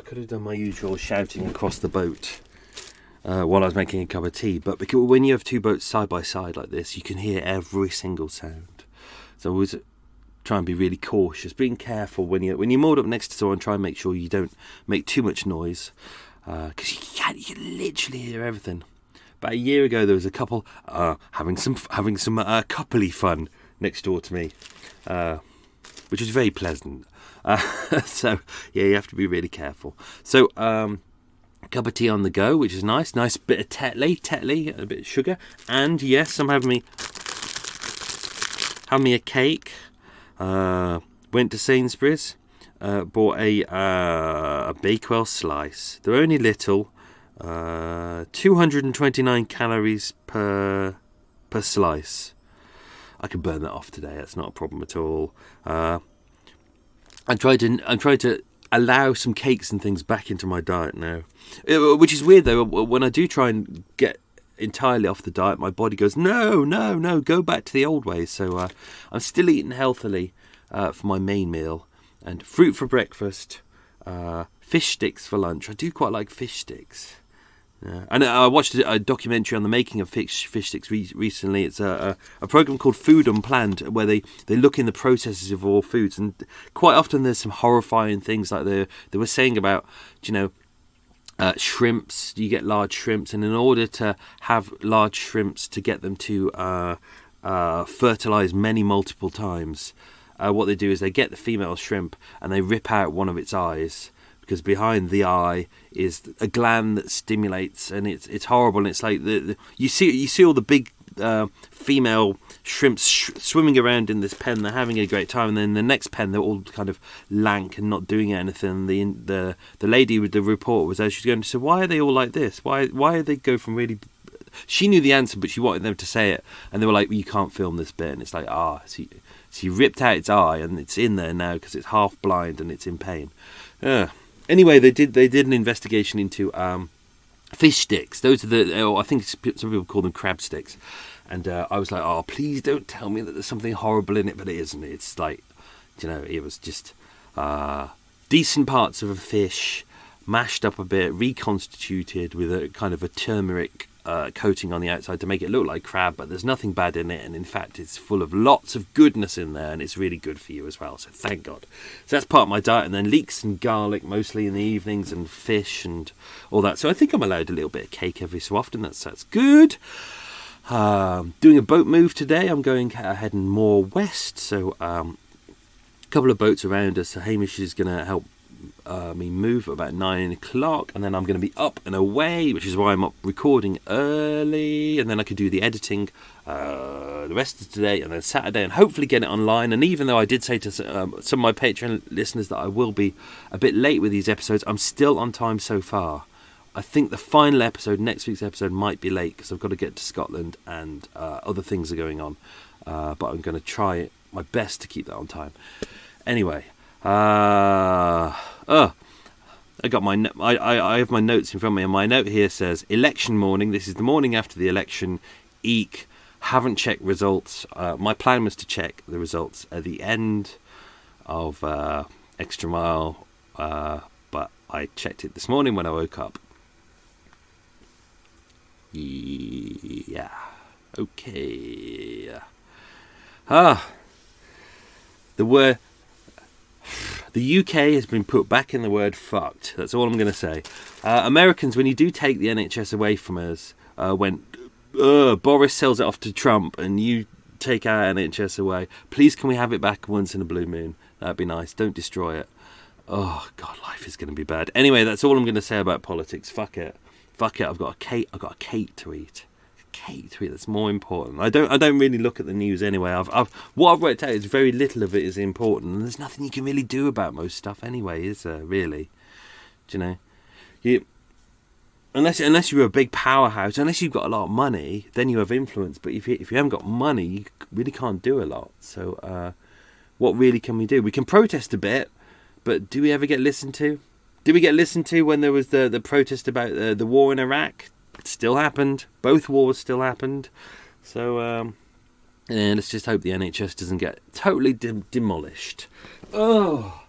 Could have done my usual shouting across the boat while I was making a cup of tea, but because when you have two boats side by side like this, you can hear every single sound. So I always try and be really cautious, being careful when you're moored up next to someone. Try and make sure you don't make too much noise because you can literally hear everything. About a year ago, there was a couple having some coupley fun next door to me, which was very pleasant. So yeah, you have to be really careful. So cup of tea on the go, which is nice bit of Tetley, a bit of sugar, and yes, I'm having me a cake. Went to Sainsbury's, bought a Bakewell slice. They're only little, 229 calories per slice. I can burn that off today. That's not a problem at all. I'm trying to allow some cakes and things back into my diet now, which is weird though. When I do try and get entirely off the diet, my body goes, no, go back to the old ways. So I'm still eating healthily for my main meal, and fruit for breakfast, fish sticks for lunch. I do quite like fish sticks. And I watched a documentary on the making of fish sticks recently. It's a program called Food Unplanned, where they look in the processes of all foods, and quite often there's some horrifying things. Like they were saying about, shrimps. You get large shrimps, and in order to have large shrimps, to get them to fertilize multiple times, what they do is they get the female shrimp and they rip out one of its eyes, because behind the eye is a gland that stimulates, and it's horrible. And it's like you see all the big female shrimps swimming around in this pen. They're having a great time, and then the next pen they're all kind of lank and not doing anything. The lady with the report was there. She's going to say, why are they all like this? Why are they go from really? She knew the answer, but she wanted them to say it, and they were like, well, you can't film this bit. And it's like, so you ripped out its eye, and it's in there now because it's half blind and it's in pain. Anyway, they did an investigation into fish sticks. Those are I think some people call them crab sticks. And I was like, oh, please don't tell me that there's something horrible in it, but it isn't. It's like, it was just decent parts of a fish, mashed up a bit, reconstituted with a kind of a turmeric coating on the outside to make it look like crab, but there's nothing bad in it, and in fact it's full of lots of goodness in there, and it's really good for you as well, so thank God. So that's part of my diet, and then leeks and garlic mostly in the evenings, and fish and all that. So I think I'm allowed a little bit of cake every so often. That's good. Doing a boat move today. I'm heading more west, so a couple of boats around us. So Hamish is going to help me move at about 9 o'clock, and then I'm going to be up and away, which is why I'm up recording early, and then I could do the editing the rest of today and then Saturday, and hopefully get it online. And even though I did say to some of my Patreon listeners that I will be a bit late with these episodes, I'm still on time so far. I think the final episode, next week's episode, might be late because I've got to get to Scotland and other things are going on, but I'm going to try my best to keep that on time. Anyway, I got I have my notes in front of me, and my note here says election morning. This is the morning after the election. Eek, haven't checked results. My plan was to check the results at the end of Extra Mile, but I checked it this morning when I woke up. Yeah. Okay. The UK has been put back in the word fucked. That's all I'm going to say. Americans, when you do take the NHS away from us, when Boris sells it off to Trump and you take our NHS away, please can we have it back once in a blue moon? That'd be nice. Don't destroy it. Oh, God, life is going to be bad. Anyway, that's all I'm going to say about politics. Fuck it. I've got a cake to eat. That's more important. I don't really look at the news anyway. What I've worked out is very little of it is important, and there's nothing you can really do about most stuff anyway, is there? Really, do you know? Unless you're a big powerhouse, unless you've got a lot of money, then you have influence. But if you haven't got money, you really can't do a lot. So what really can we do? We can protest a bit, but do we ever get listened to? Did we get listened to when there was the protest about the war in Iraq? It still happened. Both wars still happened. So let's just hope the NHS doesn't get totally demolished. Oh.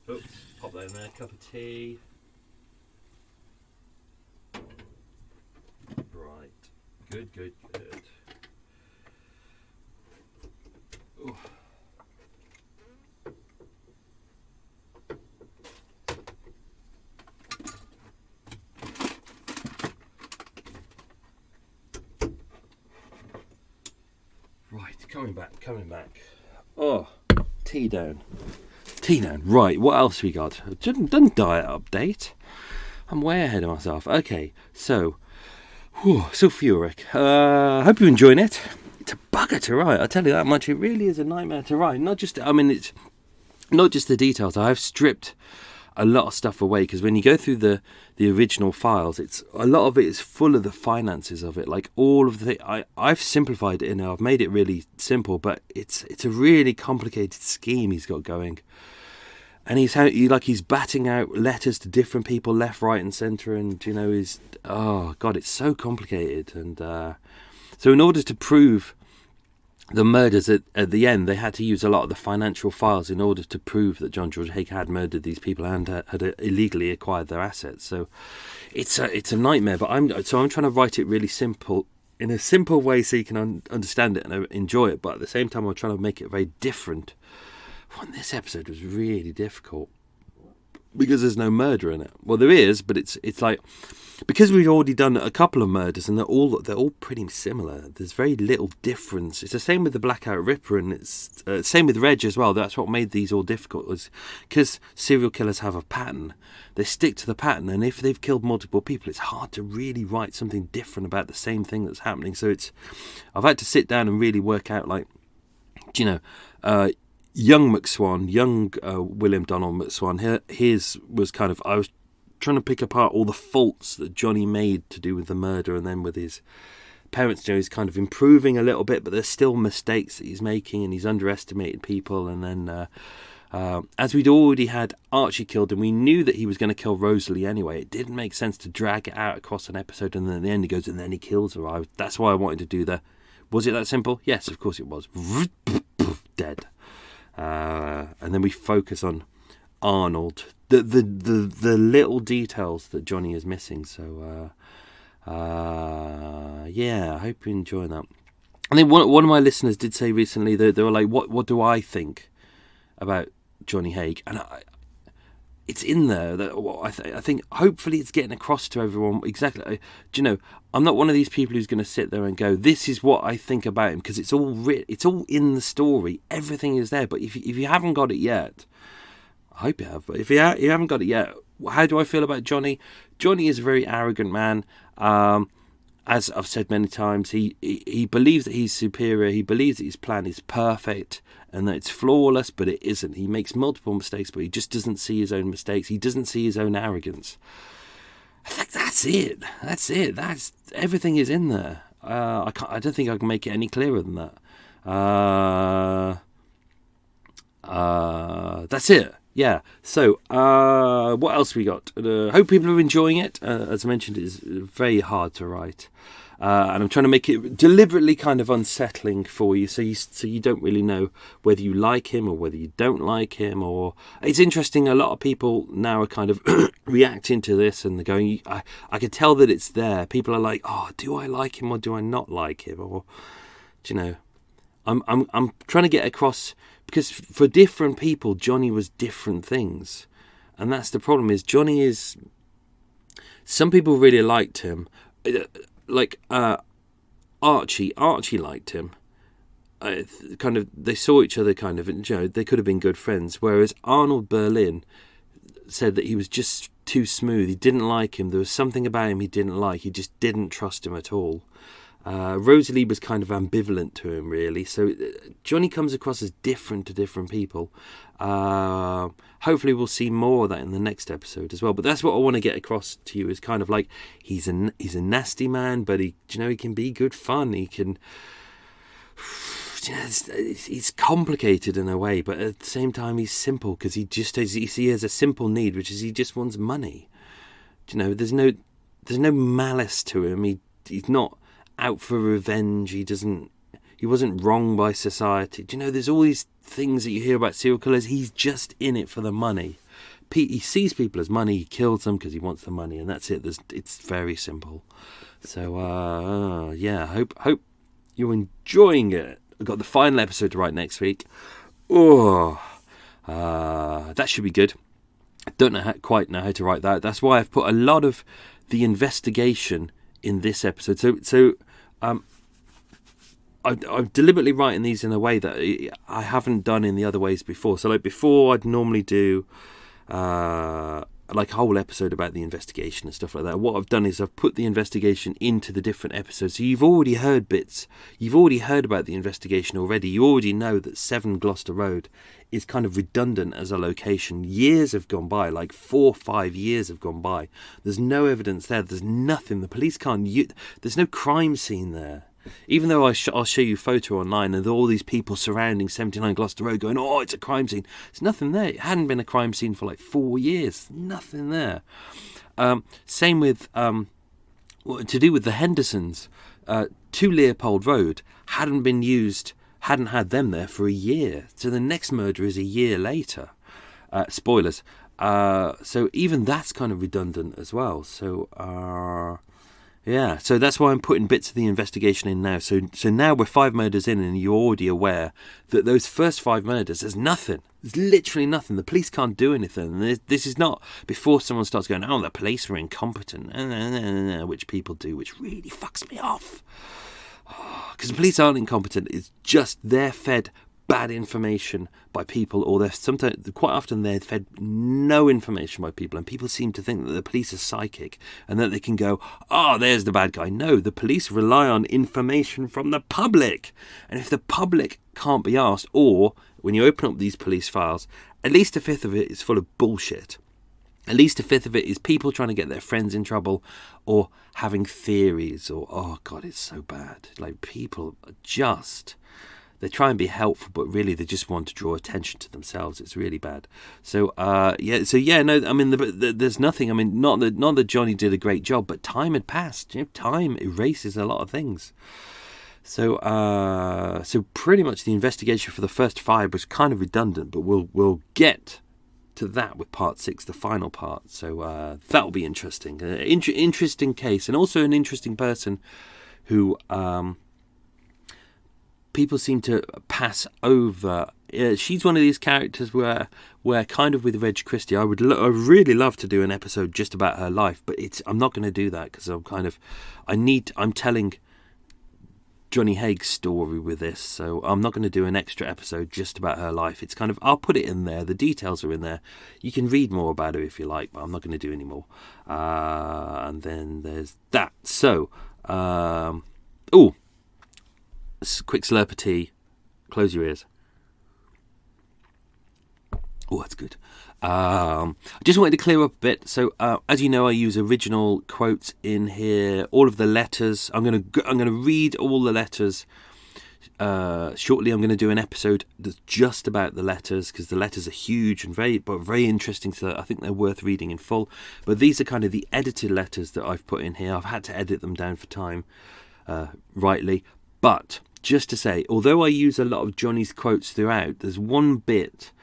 Oops, pop that in there. Cup of tea. Right. Good. Ooh. Coming back. Oh, tea down. Right, what else we got? Done diet update. I'm way ahead of myself. Okay, so, Sulphuric. Hope you're enjoying it. it's a bugger to write. I tell you that much. It really is a nightmare to write. It's not just the details. I have stripped a lot of stuff away, because when you go through the original files, it's a lot of it is full of the finances of it, like all of the I've simplified it I've made it really simple, but it's a really complicated scheme he's got going, and he's batting out letters to different people left, right and centre, and it's so complicated. And so in order to prove the murders at the end, they had to use a lot of the financial files in order to prove that John George Haigh had murdered these people and had illegally acquired their assets. So it's a nightmare. But I'm trying to write it really simple, in a simple way, so you can understand it and enjoy it. But at the same time, I'm trying to make it very different. Well, this episode was really difficult because there's no murder in it. Well, there is, but it's like, because we've already done a couple of murders and they're all pretty similar. There's very little difference. It's the same with the Blackout Ripper, and it's same with Reg as well. That's what made these all difficult, was because serial killers have a pattern. They stick to the pattern, and if they've killed multiple people, it's hard to really write something different about the same thing that's happening. So I've had to sit down and really work out, like, young William Donald McSwan, his was kind of, I was trying to pick apart all the faults that Johnny made to do with the murder, and then with his parents, he's kind of improving a little bit, but there's still mistakes that he's making, and he's underestimated people. And then as we'd already had Archie killed, and we knew that he was going to kill Rosalie anyway, it didn't make sense to drag it out across an episode, and then at the end he goes, and then he kills her. That's why I wanted to do was it that simple? Yes, of course it was. Dead. And then we focus on Arnold, the little details that Johnny is missing. So I hope you enjoy that. I think one of my listeners did say recently that they were like, what do I think about Johnny Haigh? And it's in there. I think hopefully it's getting across to everyone exactly. I'm not one of these people who's going to sit there and go, this is what I think about him, because it's all in the story. Everything is there. But if you haven't got it yet, I hope you have. But if you haven't got it yet, how do I feel about Johnny? Johnny is a very arrogant man. As I've said many times, he believes that he's superior. He believes that his plan is perfect and that it's flawless, but it isn't. He makes multiple mistakes, but he just doesn't see his own mistakes. He doesn't see his own arrogance. I think that's it. That's everything is in there. I don't think I can make it any clearer than that. That's it. Yeah. So, what else we got? Hope people are enjoying it. As I mentioned, it's very hard to write, and I'm trying to make it deliberately kind of unsettling for you, so you don't really know whether you like him or whether you don't like him. Or it's interesting. A lot of people now are kind of reacting to this, and they're going, I can tell that it's there. People are like, oh, do I like him or do I not like him? Or, I'm trying to get across. Because for different people, Johnny was different things. And that's the problem, is Johnny is... Some people really liked him. Like Archie liked him. They saw each other kind of, they could have been good friends. Whereas Arnold Berlin said that he was just too smooth. He didn't like him. There was something about him he didn't like. He just didn't trust him at all. Rosalie was kind of ambivalent to him, really. So Johnny comes across as different to different people. Hopefully we'll see more of that in the next episode as well. But that's what I want to get across to you, is kind of like he's a nasty man, but he can be good fun. He can... He's complicated in a way, but at the same time he's simple, because he has a simple need, which is he just wants money. There's no malice to him. He's not out for revenge. He wasn't wronged by society. There's all these things that you hear about serial killers. He's just in it for the money. He sees people as money. He kills them because he wants the money, and that's it. It's very simple. So hope you're enjoying it. I've got the final episode to write next week. That should be good. I don't quite know how to write that. That's why I've put a lot of the investigation in this episode. So I'm deliberately writing these in a way that I haven't done in the other ways before. So like before, I'd normally do like a whole episode about the investigation and stuff like that. What I've done is I've put the investigation into the different episodes. So you've already heard bits. You've already heard about the investigation already. You already know that 7 Gloucester Road is kind of redundant as a location. Years have gone by, like 4 or 5 years have gone by. There's no evidence there. There's nothing. The police can't... There's no crime scene there. Even though I'll show you a photo online and all these people surrounding 79 Gloucester Road going, oh, it's a crime scene. There's nothing there. It hadn't been a crime scene for like 4 years. Nothing there. Same with, to do with the Hendersons. 2 Leopold Road hadn't been used, hadn't had them there for a year. So the next murder is a year later. Spoilers. So even that's kind of redundant as well. So, yeah, so that's why I'm putting bits of the investigation in now. So now we're 5 murders in and you're already aware that those first 5 murders, there's nothing. There's literally nothing. The police can't do anything. This is not before someone starts going, oh, the police were incompetent, which people do, which really fucks me off. Because the police aren't incompetent. It's just they're fed bad information by people, or quite often they're fed no information by people, and people seem to think that the police are psychic and that they can go, oh, there's the bad guy. No, the police rely on information from the public, and if the public can't be asked, or when you open up these police files, at least a fifth of it is full of bullshit. At least a fifth of it is people trying to get their friends in trouble, or having theories, or, oh God, it's so bad. Like, people are just... They try and be helpful, but really they just want to draw attention to themselves. It's really bad. So, no, I mean, there's nothing. I mean, not that Johnny did a great job, but time had passed. You know, time erases a lot of things. So, pretty much the investigation for the first 5 was kind of redundant, but we'll get to that with part 6, the final part. So that'll be interesting. Interesting case, and also an interesting person who. People seem to pass over. She's one of these characters where kind of with Reg Christie, I would really love to do an episode just about her life, but I'm not going to do that because I'm telling Johnny Haigh's story with this, so I'm not going to do an extra episode just about her life. It's kind of, I'll put it in there. The details are in there. You can read more about her if you like, but I'm not going to do any more. And then there's that. So, quick slurp of tea. Close your ears. Oh, that's good. I just wanted to clear up a bit. So, as you know, I use original quotes in here. All of the letters. I'm going to read all the letters shortly. I'm going to do an episode that's just about the letters, because the letters are huge and very interesting. So I think they're worth reading in full. But these are kind of the edited letters that I've put in here. I've had to edit them down for time, rightly, but. Just to say, although I use a lot of Johnny's quotes throughout, there's one bit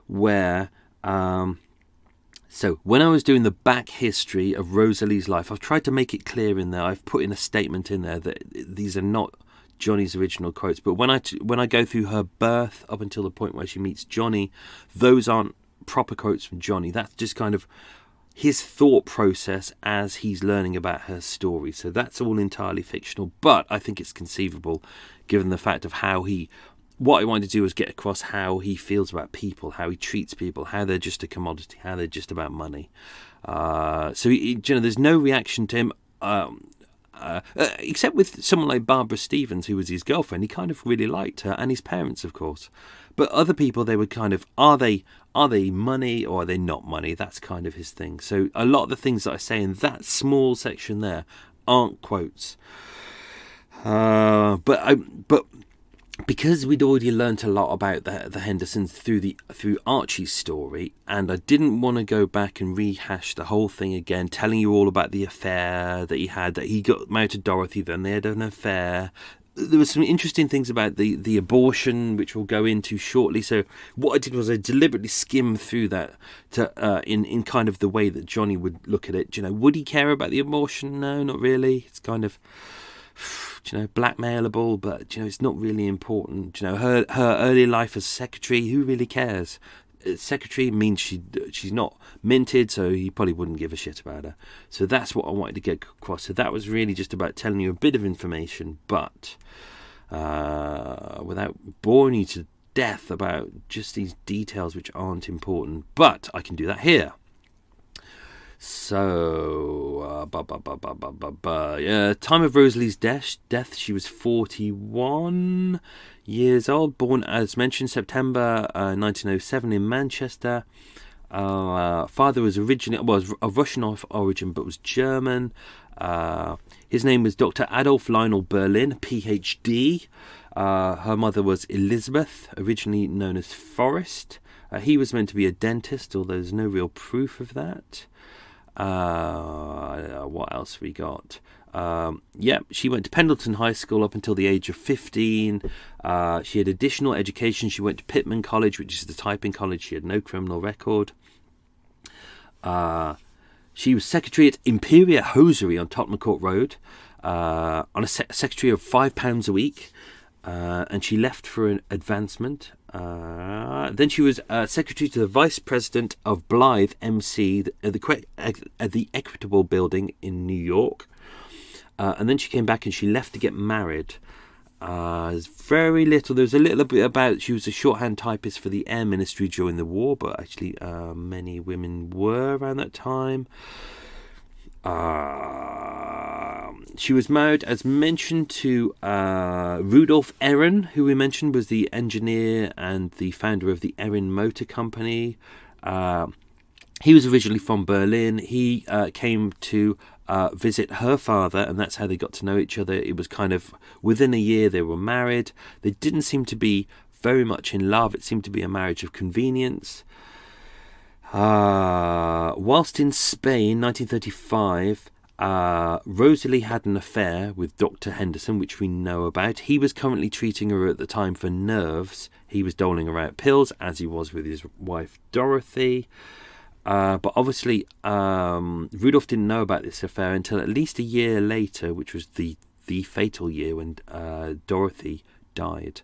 where, so when I was doing the back history of Rosalie's life, I've tried to make it clear in there. I've put in a statement in there that these are not Johnny's original quotes. But when I go through her birth up until the point where she meets Johnny, those aren't proper quotes from Johnny. That's just kind of his thought process as he's learning about her story. So that's all entirely fictional, but I think it's conceivable given the fact of what I wanted to do was get across how he feels about people, how he treats people, how they're just a commodity, how they're just about money. So there's no reaction to him, except with someone like Barbara Stevens, who was his girlfriend. He kind of really liked her, and his parents, of course. But other people, they would kind of, are they money or are they not money? That's kind of his thing. So a lot of the things that I say in that small section there aren't quotes. But because we'd already learnt a lot about the Hendersons through Archie's story, and I didn't want to go back and rehash the whole thing again, telling you all about the affair that he had, that he got married to Dorothy, then they had an affair. There were some interesting things about the abortion, which we'll go into shortly. So what I did was I deliberately skimmed through that in kind of the way that Johnny would look at it. Would he care about the abortion? No, not really. It's kind of, blackmailable, but it's not really important. Her early life as secretary, who really cares? Secretary means she's not minted, so he probably wouldn't give a shit about her. So that's what I wanted to get across. So that was really just about telling you a bit of information, but without boring you to death about just these details which aren't important. But I can do that here. So, time of Rosalie's death, she was 41 years old, born, as mentioned, September 1907 in Manchester. Father was of Russian origin, but was German. His name was Dr. Adolf Lionel Berlin, PhD. Her mother was Elizabeth, originally known as Forrest. He was meant to be a dentist, although there's no real proof of that. What else have we got? She went to Pendleton High School up until the age of 15. She had additional education. She went to Pitman College, which is the typing college. She had no criminal record. She was secretary at Imperial Hosiery on Tottenham Court Road, on a secretary of £5 a week, and she left for an advancement. Then she was secretary to the vice president of Blythe MC at the Equitable Building in New York. And then she came back and she left to get married. There's very little. There's a little bit about she was a shorthand typist for the Air Ministry during the war, but actually many women were around that time. She was married, as mentioned, to Rudolf Ehren, who we mentioned was the engineer and the founder of the Ehren Motor Company. He was originally from Berlin. He came to visit her father, and that's how they got to know each other. It was kind of within a year they were married. They didn't seem to be very much in love. It seemed to be a marriage of convenience. Whilst in Spain, 1935, Rosalie had an affair with Dr. Henderson, which we know about. He was currently treating her at the time for nerves. He was doling her out pills, as he was with his wife Dorothy. But obviously, Rudolph didn't know about this affair until at least a year later, which was the fatal year when Dorothy died.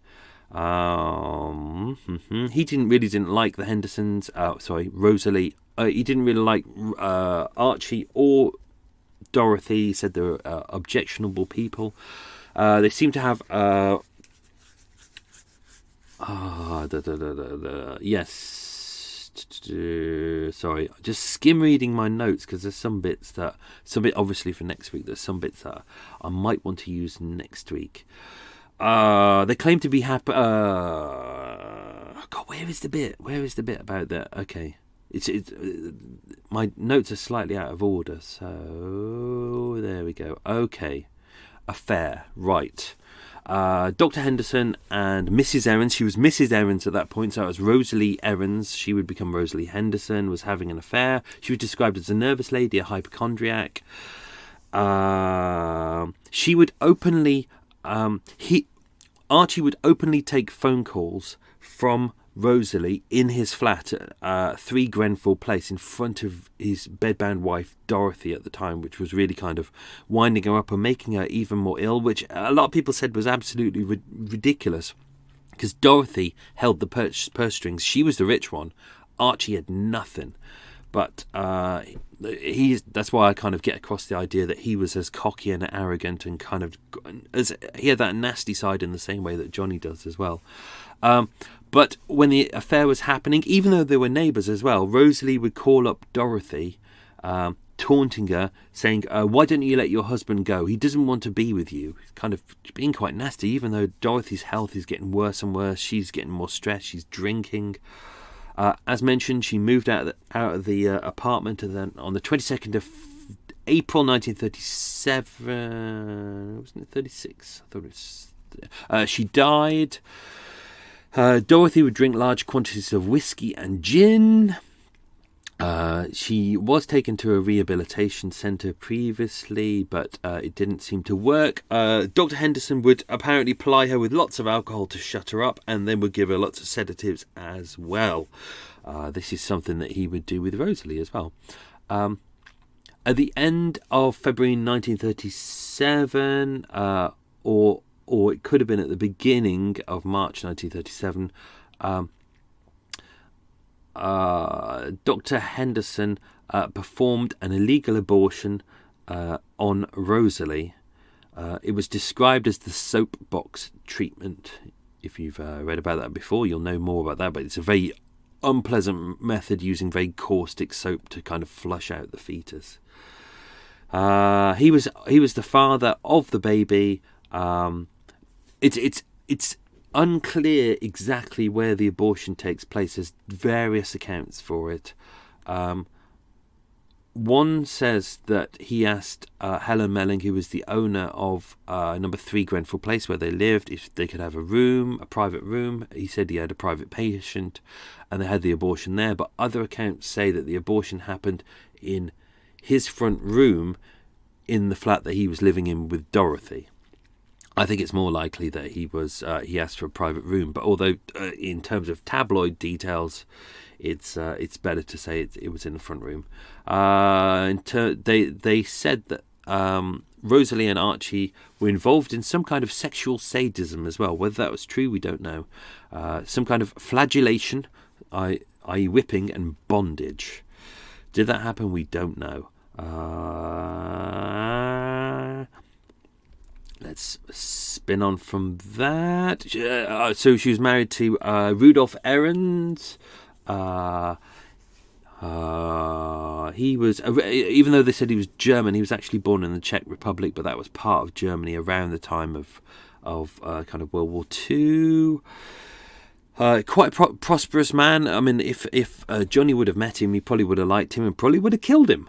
He didn't like the Hendersons. Rosalie. He didn't really like Archie or Dorothy. He said they were objectionable people. They seem to have sorry, just skim reading my notes because there's some bit obviously for next week. There's some bits that I might want to use next week. They claim to be happy. God, where is the bit about that? Okay, it's my notes are slightly out of order, so there we go. Okay, affair, right. Dr. Henderson and Mrs. Ahrens, she was Mrs. Ahrens at that point, so it was Rosalie Ahrens, she would become Rosalie Henderson, was having an affair. She was described as a nervous lady, a hypochondriac. She would openly, Archie would openly take phone calls from Rosalie in his flat at 3 Grenfell Place in front of his bedbound wife Dorothy at the time, which was really kind of winding her up and making her even more ill, which a lot of people said was absolutely ridiculous because Dorothy held the purse strings. She was the rich one. Archie had nothing. But that's why I kind of get across the idea that he was as cocky and arrogant and kind of as he had that nasty side in the same way that Johnny does as well. But when the affair was happening, even though they were neighbours as well, Rosalie would call up Dorothy, taunting her, saying, "Why don't you let your husband go? He doesn't want to be with you." Kind of being quite nasty, even though Dorothy's health is getting worse and worse. She's getting more stressed. She's drinking. As mentioned, she moved out of the apartment, and then on the 22nd of April 1937, wasn't it 36? I thought it was. She died. Dorothy would drink large quantities of whiskey and gin. She was taken to a rehabilitation centre previously, but it didn't seem to work. Dr. Henderson would apparently ply her with lots of alcohol to shut her up, and then would give her lots of sedatives as well. This is something that he would do with Rosalie as well. At the end of February 1937, or it could have been at the beginning of March 1937, Dr. Henderson performed an illegal abortion on Rosalie. It was described as the soapbox treatment. If you've read about that before, you'll know more about that, but it's a very unpleasant method using very caustic soap to kind of flush out the fetus. He was the father of the baby. It's unclear exactly where the abortion takes place. There's various accounts for it. One says that he asked Helen Melling, who was the owner of number 3 Grenfell Place, where they lived, if they could have a private room. He said he had a private patient, and they had the abortion there. But other accounts say that the abortion happened in his front room in the flat that he was living in with Dorothy. I think it's more likely that he asked for a private room. But although in terms of tabloid details, it's better to say it was in the front room. They said that Rosalie and Archie were involved in some kind of sexual sadism as well. Whether that was true, we don't know. Some kind of flagellation, i.e. whipping and bondage. Did that happen? We don't know. Let's spin on from that. So she was married to Rudolf Ahrens. He was, even though they said he was German, he was actually born in the Czech Republic, but that was part of Germany around the time of kind of World War II. Quite a prosperous man. I mean, if Johnny would have met him, he probably would have liked him and probably would have killed him.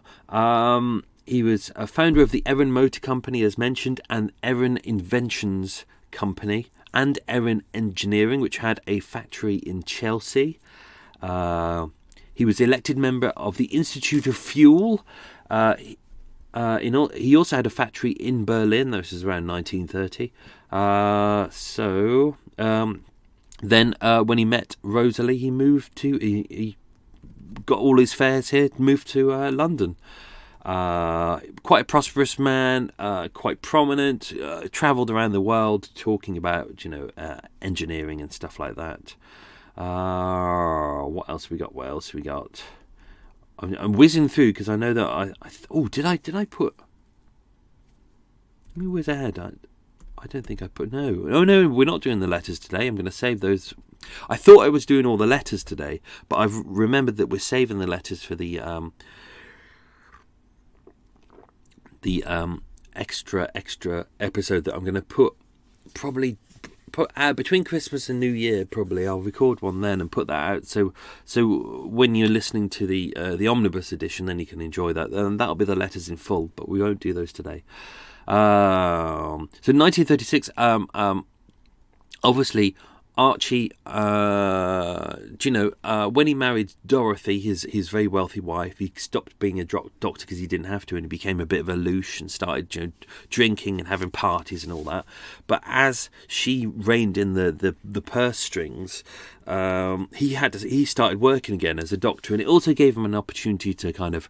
He was a founder of the Erin Motor Company, as mentioned, and Erin Inventions Company, and Erin Engineering, which had a factory in Chelsea. He was elected member of the Institute of Fuel. He also had a factory in Berlin. This was around 1930. Then when he met Rosalie, he got all his fares here, moved to London. Quite a prosperous man, quite prominent, travelled around the world talking about, engineering and stuff like that. What else we got? I'm whizzing through because I know that did I put? Let me whiz ahead. I don't think I put no. Oh no, we're not doing the letters today. I'm going to save those. I thought I was doing all the letters today, but I've remembered that we're saving the letters for the extra episode that I'm going to put out between Christmas and New Year. Probably I'll record one then and put that out. So when you're listening to the omnibus edition, then you can enjoy that. And that'll be the letters in full, but we won't do those today. So 1936. Obviously. Archie, when he married Dorothy, his very wealthy wife, he stopped being a doctor because he didn't have to, and he became a bit of a louche and started drinking and having parties and all that. But as she reined in the purse strings, he started working again as a doctor, and it also gave him an opportunity to kind of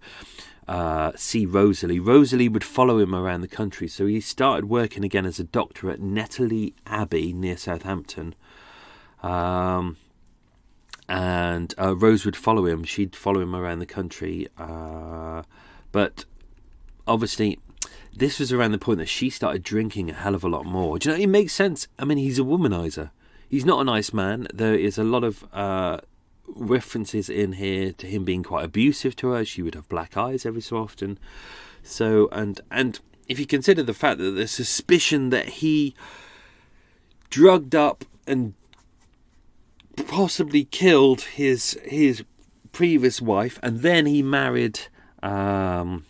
see Rosalie. Rosalie would follow him around the country, so he started working again as a doctor at Nettley Abbey near Southampton. And Rose would follow him. She'd follow him around the country. But obviously, this was around the point that she started drinking a hell of a lot more. Do you know, it makes sense. I mean, he's a womanizer. He's not a nice man. There is a lot of references in here to him being quite abusive to her. She would have black eyes every so often. So, and if you consider the fact that the suspicion that he drugged up and possibly killed his previous wife, and then he married Rosalie.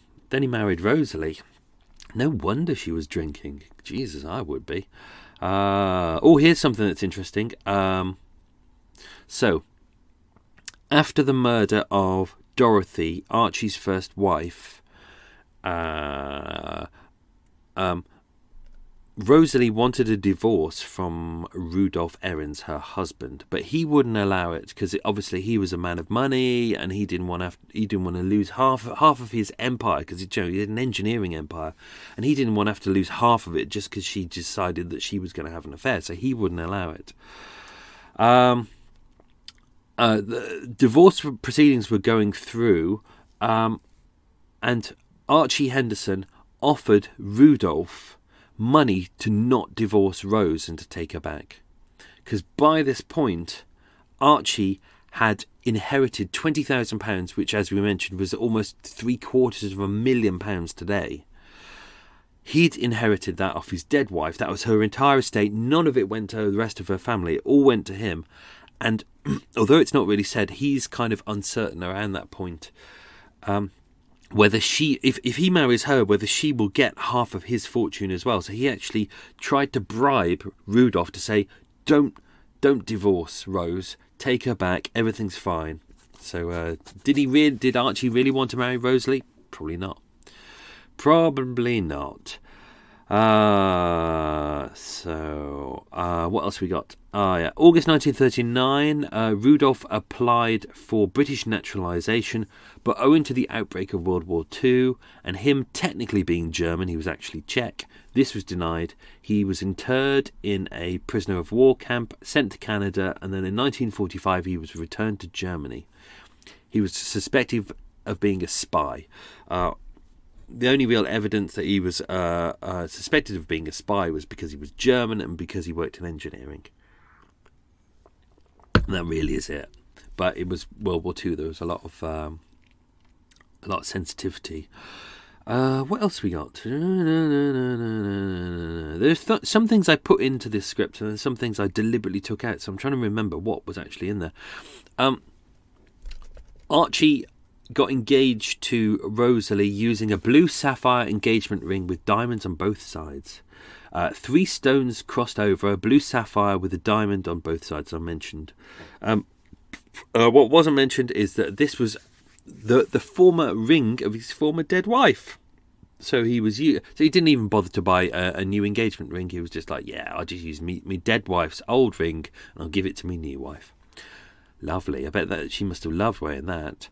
No wonder she was drinking. Jesus, I would be. Here's something that's interesting. So, after the murder of Dorothy, Archie's first wife, Rosalie wanted a divorce from Rudolf Ahrens, her husband, but he wouldn't allow it because obviously he was a man of money and he didn't want to lose half of his empire, because he had an engineering empire, and he didn't want to have to lose half of it just because she decided that she was going to have an affair, so he wouldn't allow it. The divorce proceedings were going through, and Archie Henderson offered Rudolph money to not divorce Rose and to take her back, because by this point Archie had inherited £20,000, which, as we mentioned, was almost £750,000 today. He'd inherited that off his dead wife. That was her entire estate. None of it went to the rest of her family. It all went to him. And although it's not really said, he's kind of uncertain around that point. Whether she, if he marries her, whether she will get half of his fortune as well. So he actually tried to bribe Rudolph to say, don't divorce Rose. Take her back. Everything's fine. So did Archie really want to marry Rosalie? Probably not. Probably not. What else we got? August 1939, Rudolph applied for British naturalisation, but owing to the outbreak of World War II, and him technically being German, he was actually Czech, this was denied. He was interred in a prisoner of war camp, sent to Canada, and then in 1945 he was returned to Germany. He was suspected of being a spy. The only real evidence that he was suspected of being a spy was because he was German and because he worked in engineering. And that really is it. But it was World War II. There was a lot of sensitivity. What else we got? There's some things I put into this script and some things I deliberately took out. So I'm trying to remember what was actually in there. Archie got engaged to Rosalie using a blue sapphire engagement ring with diamonds on both sides. 3 stones crossed over, a blue sapphire with a diamond on both sides, I mentioned. What wasn't mentioned is that this was the former ring of his former dead wife. So he didn't even bother to buy a new engagement ring. He was just like, yeah, I'll just use me dead wife's old ring and I'll give it to me new wife. Lovely. I bet that she must have loved wearing that.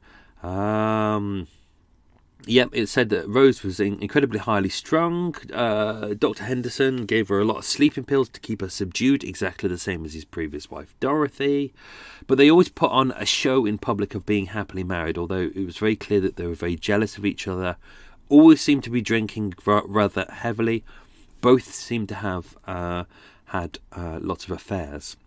It said that Rose was incredibly highly strung. Dr. Henderson gave her a lot of sleeping pills to keep her subdued, exactly the same as his previous wife, Dorothy. But they always put on a show in public of being happily married, although it was very clear that they were very jealous of each other. Always seemed to be drinking rather heavily. Both seemed to have had lots of affairs.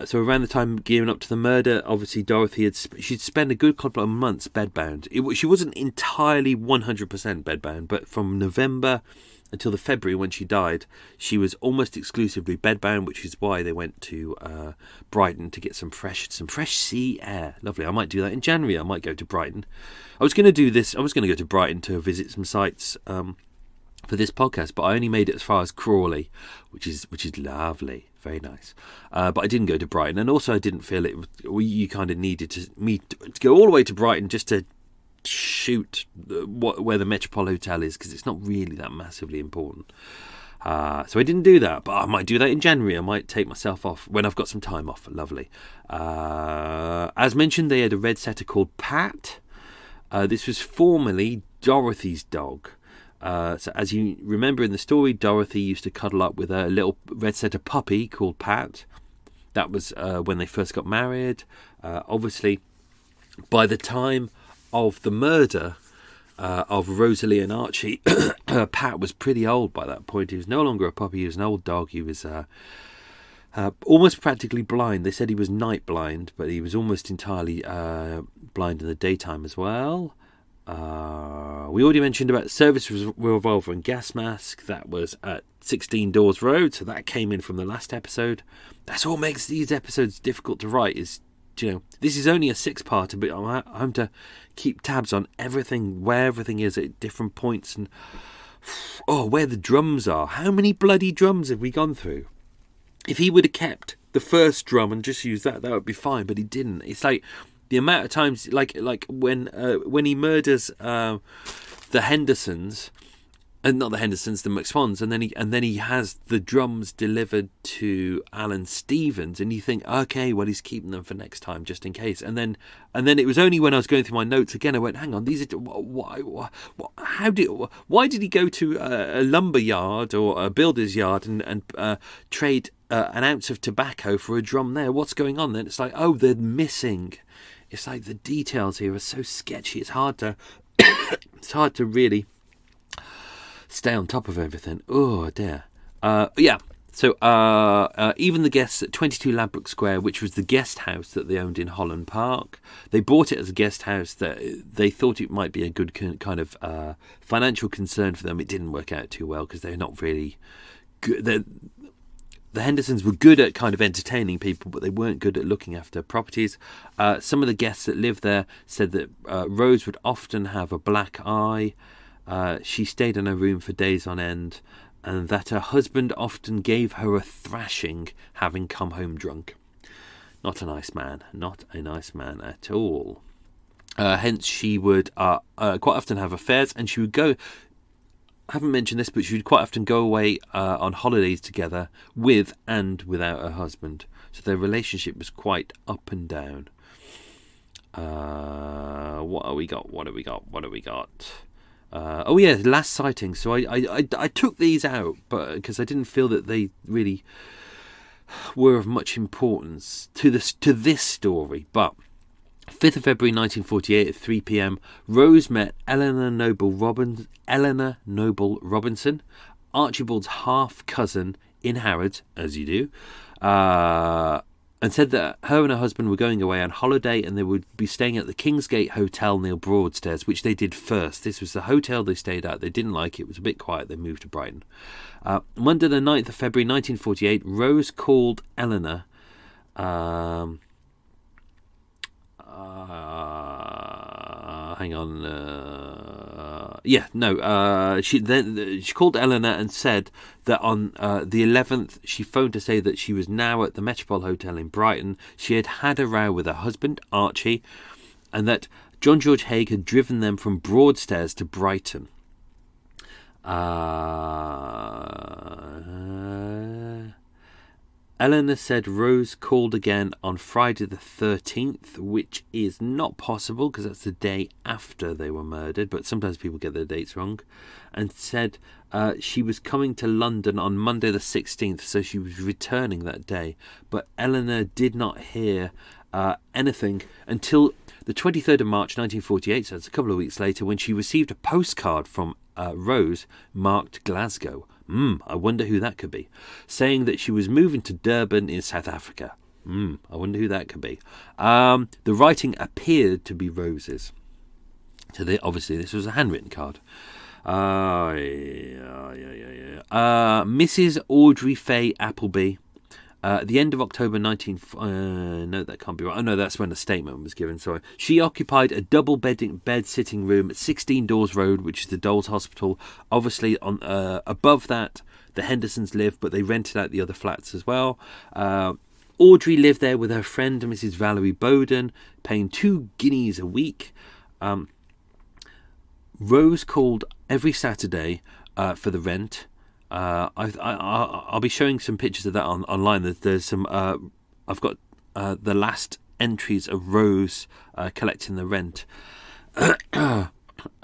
So around the time gearing up to the murder, obviously Dorothy she'd spent a good couple of months bedbound. She wasn't entirely 100% bedbound, but from November until the February when she died, she was almost exclusively bedbound, which is why they went to Brighton to get some fresh sea air. Lovely. I might do that in January. I might go to Brighton. I was going to do this. I was going to go to Brighton to visit some sites for this podcast, but I only made it as far as Crawley, which is lovely, very nice. But I didn't go to Brighton, and also I didn't feel you kind of needed to go all the way to Brighton just to shoot where the Metropole Hotel is, because it's not really that massively important. So I didn't do that, but I might do that in January. I might take myself off when I've got some time off. Lovely. As mentioned, they had a red setter called Pat. This was formerly Dorothy's dog. So as you remember in the story, Dorothy used to cuddle up with a little red setter puppy called Pat. That was when they first got married. Obviously, by the time of the murder of Rosalie and Archie, Pat was pretty old by that point. He was no longer a puppy, he was an old dog. He was almost practically blind. They said he was night blind, but he was almost entirely blind in the daytime as well. We already mentioned about service revolver and gas mask. That was at 16 Dawes Road, so that came in from the last episode. That's what makes these episodes difficult to write, is, this is only a 6-parter, but I'm having to keep tabs on everything, where everything is at different points, and where the drums are. How many bloody drums have we gone through? If he would have kept the first drum and just used that would be fine, but he didn't. It's like the amount of times, like when he murders the Hendersons, and not the Hendersons, the McSwans, and then he has the drums delivered to Alan Stevens, and you think, okay, well, he's keeping them for next time just in case. And then it was only when I was going through my notes again, I went, hang on, these are why did he go to a lumber yard or a builder's yard and trade an ounce of tobacco for a drum there? What's going on? Then it's like, oh, they're missing. It's like the details here are so sketchy. It's hard to really stay on top of everything. Oh dear. So even the guests at 22 Ladbroke Square, which was the guest house that they owned in Holland Park, they bought it as a guest house that they thought it might be a good kind of financial concern for them. It didn't work out too well because they're not really good. The Hendersons were good at kind of entertaining people, but they weren't good at looking after properties. Some of the guests that lived there said that Rose would often have a black eye. She stayed in her room for days on end, and that her husband often gave her a thrashing, having come home drunk. Not a nice man. Not a nice man at all. Hence, she would quite often have affairs, and she would go... I haven't mentioned this, but she would quite often go away on holidays together with and without her husband. So their relationship was quite up and down. What have we got? Oh yeah, last sighting. So I took these out, but because I didn't feel that they really were of much importance to this story. But 5th of February 1948 at 3 p.m, Rose met Eleanor Noble Robinson, Archibald's half-cousin in Harrods, as you do, and said that her and her husband were going away on holiday and they would be staying at the Kingsgate Hotel near Broadstairs, which they did first. This was the hotel they stayed at. They didn't like it. It was a bit quiet. They moved to Brighton. Monday the 9th of February 1948, Rose called Eleanor... hang on. She called Eleanor and said that on the 11th she phoned to say that she was now at the Metropole Hotel in Brighton. She had a row with her husband, Archie, and that John George Haigh had driven them from Broadstairs to Brighton. Eleanor said Rose called again on Friday the 13th, which is not possible because that's the day after they were murdered, but sometimes people get their dates wrong, and said she was coming to London on Monday the 16th, so she was returning that day. But Eleanor did not hear anything until the 23rd of March 1948, so that's a couple of weeks later, when she received a postcard from Rose marked Glasgow. I wonder who that could be. Saying that she was moving to Durban in South Africa. I wonder who that could be. The writing appeared to be Rose's. So obviously this was a handwritten card. Mrs. Audrey Faye Appleby. At the end of October 19... no, that can't be right. Oh, no, that's when the statement was given, sorry. She occupied a double bed sitting room at 16 Dawes Road, which is the Dole's Hospital. Obviously, on above that, the Hendersons lived, but they rented out the other flats as well. Audrey lived there with her friend, Mrs. Valerie Bowden, paying 2 guineas a week. Rose called every Saturday for the rent. I'll be showing some pictures of that online. There's some. I've got the last entries of Rose collecting the rent.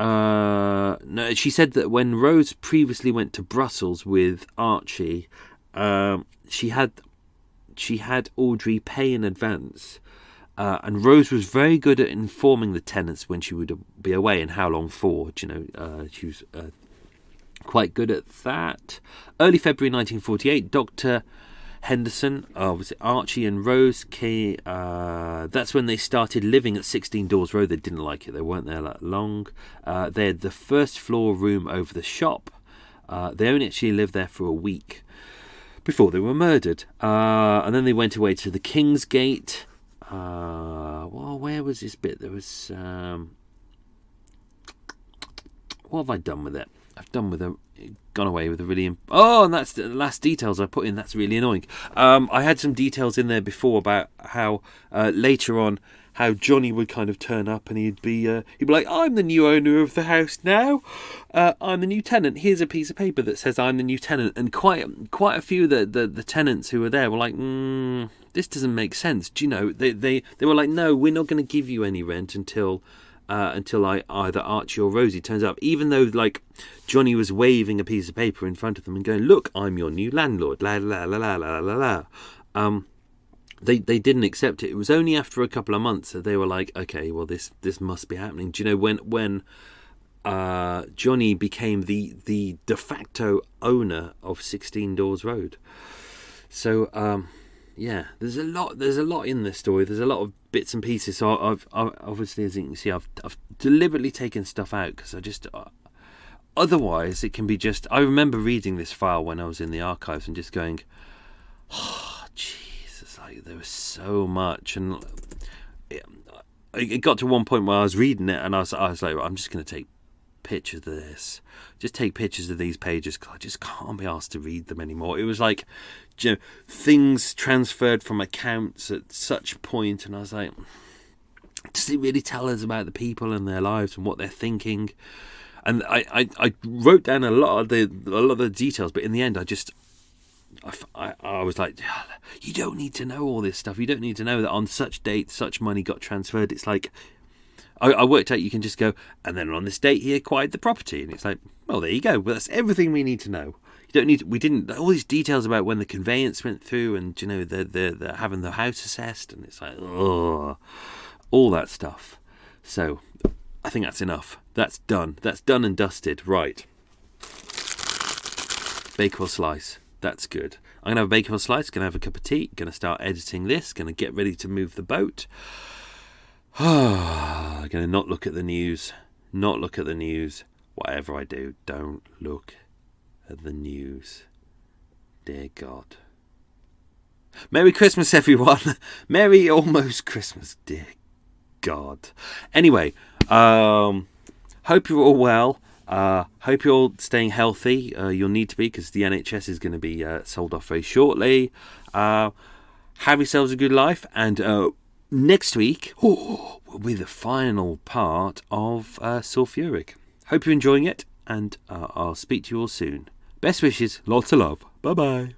No, she said that when Rose previously went to Brussels with Archie, she had Audrey pay in advance, and Rose was very good at informing the tenants when she would be away and how long for. She was. Quite good at that. Early February 1948, Dr. Henderson, was it Archie and Rose came, that's when they started living at 16 Dawes Road. They didn't like it. They weren't there that long. They had the first floor room over the shop. They only actually lived there for a week before they were murdered. And then they went away to the Kingsgate. Well, where was this bit? There was... what have I done with it? I've gone away with a really... and that's the last details I put in. That's really annoying. I had some details in there before about how later on, how Johnny would kind of turn up and he'd be like, I'm the new owner of the house now. I'm the new tenant. Here's a piece of paper that says I'm the new tenant. And quite a few of the tenants who were there were like, this doesn't make sense. Do you know? They were like, no, we're not going to give you any rent until either Archie or Rosie turns up, even though like Johnny was waving a piece of paper in front of them and going, look, I'm your new landlord, la la la la la la la. They didn't accept it. It was only after a couple of months that they were like, okay, well this must be happening. Do you know when Johnny became the de facto owner of 16 Doors Road. So yeah, there's a lot in this story. There's a lot of bits and pieces. So I've obviously, as you can see, I've deliberately taken stuff out because I just otherwise it can be just. I remember reading this file when I was in the archives and just going, oh Jesus, like there was so much, and it got to one point where I was reading it and I was like, I'm just going to take pictures of this, just take pictures of these pages because I just can't be asked to read them anymore. It was like, you know, things transferred from accounts at such point, and I was like, does it really tell us about the people and their lives and what they're thinking? And I wrote down a lot of the details, but in the end I was like, you don't need to know all this stuff. You don't need to know that on such date such money got transferred. It's like I worked out you can just go, and then on this date he acquired the property, and it's like, well, there you go. Well, that's everything we need to know. You don't need. We didn't all these details about when the conveyance went through, and you know the having the house assessed, and it's like, oh, all that stuff. So I think that's enough. That's done. That's done and dusted. Right. Bakewell slice. That's good. I'm gonna have a Bakewell slice. Gonna have a cup of tea. Gonna start editing this. Gonna get ready to move the boat. I'm going to not look at the news. Not look at the news. Whatever I do, don't look at the news. Dear God. Merry Christmas, everyone. Merry almost Christmas. Dear God. Anyway, hope you're all well. Hope you're all staying healthy. You'll need to be because the NHS is going to be sold off very shortly. Have yourselves a good life, and next week will be the final part of Sulphuric. Hope you're enjoying it, and I'll speak to you all soon. Best wishes, lots of love. Bye-bye.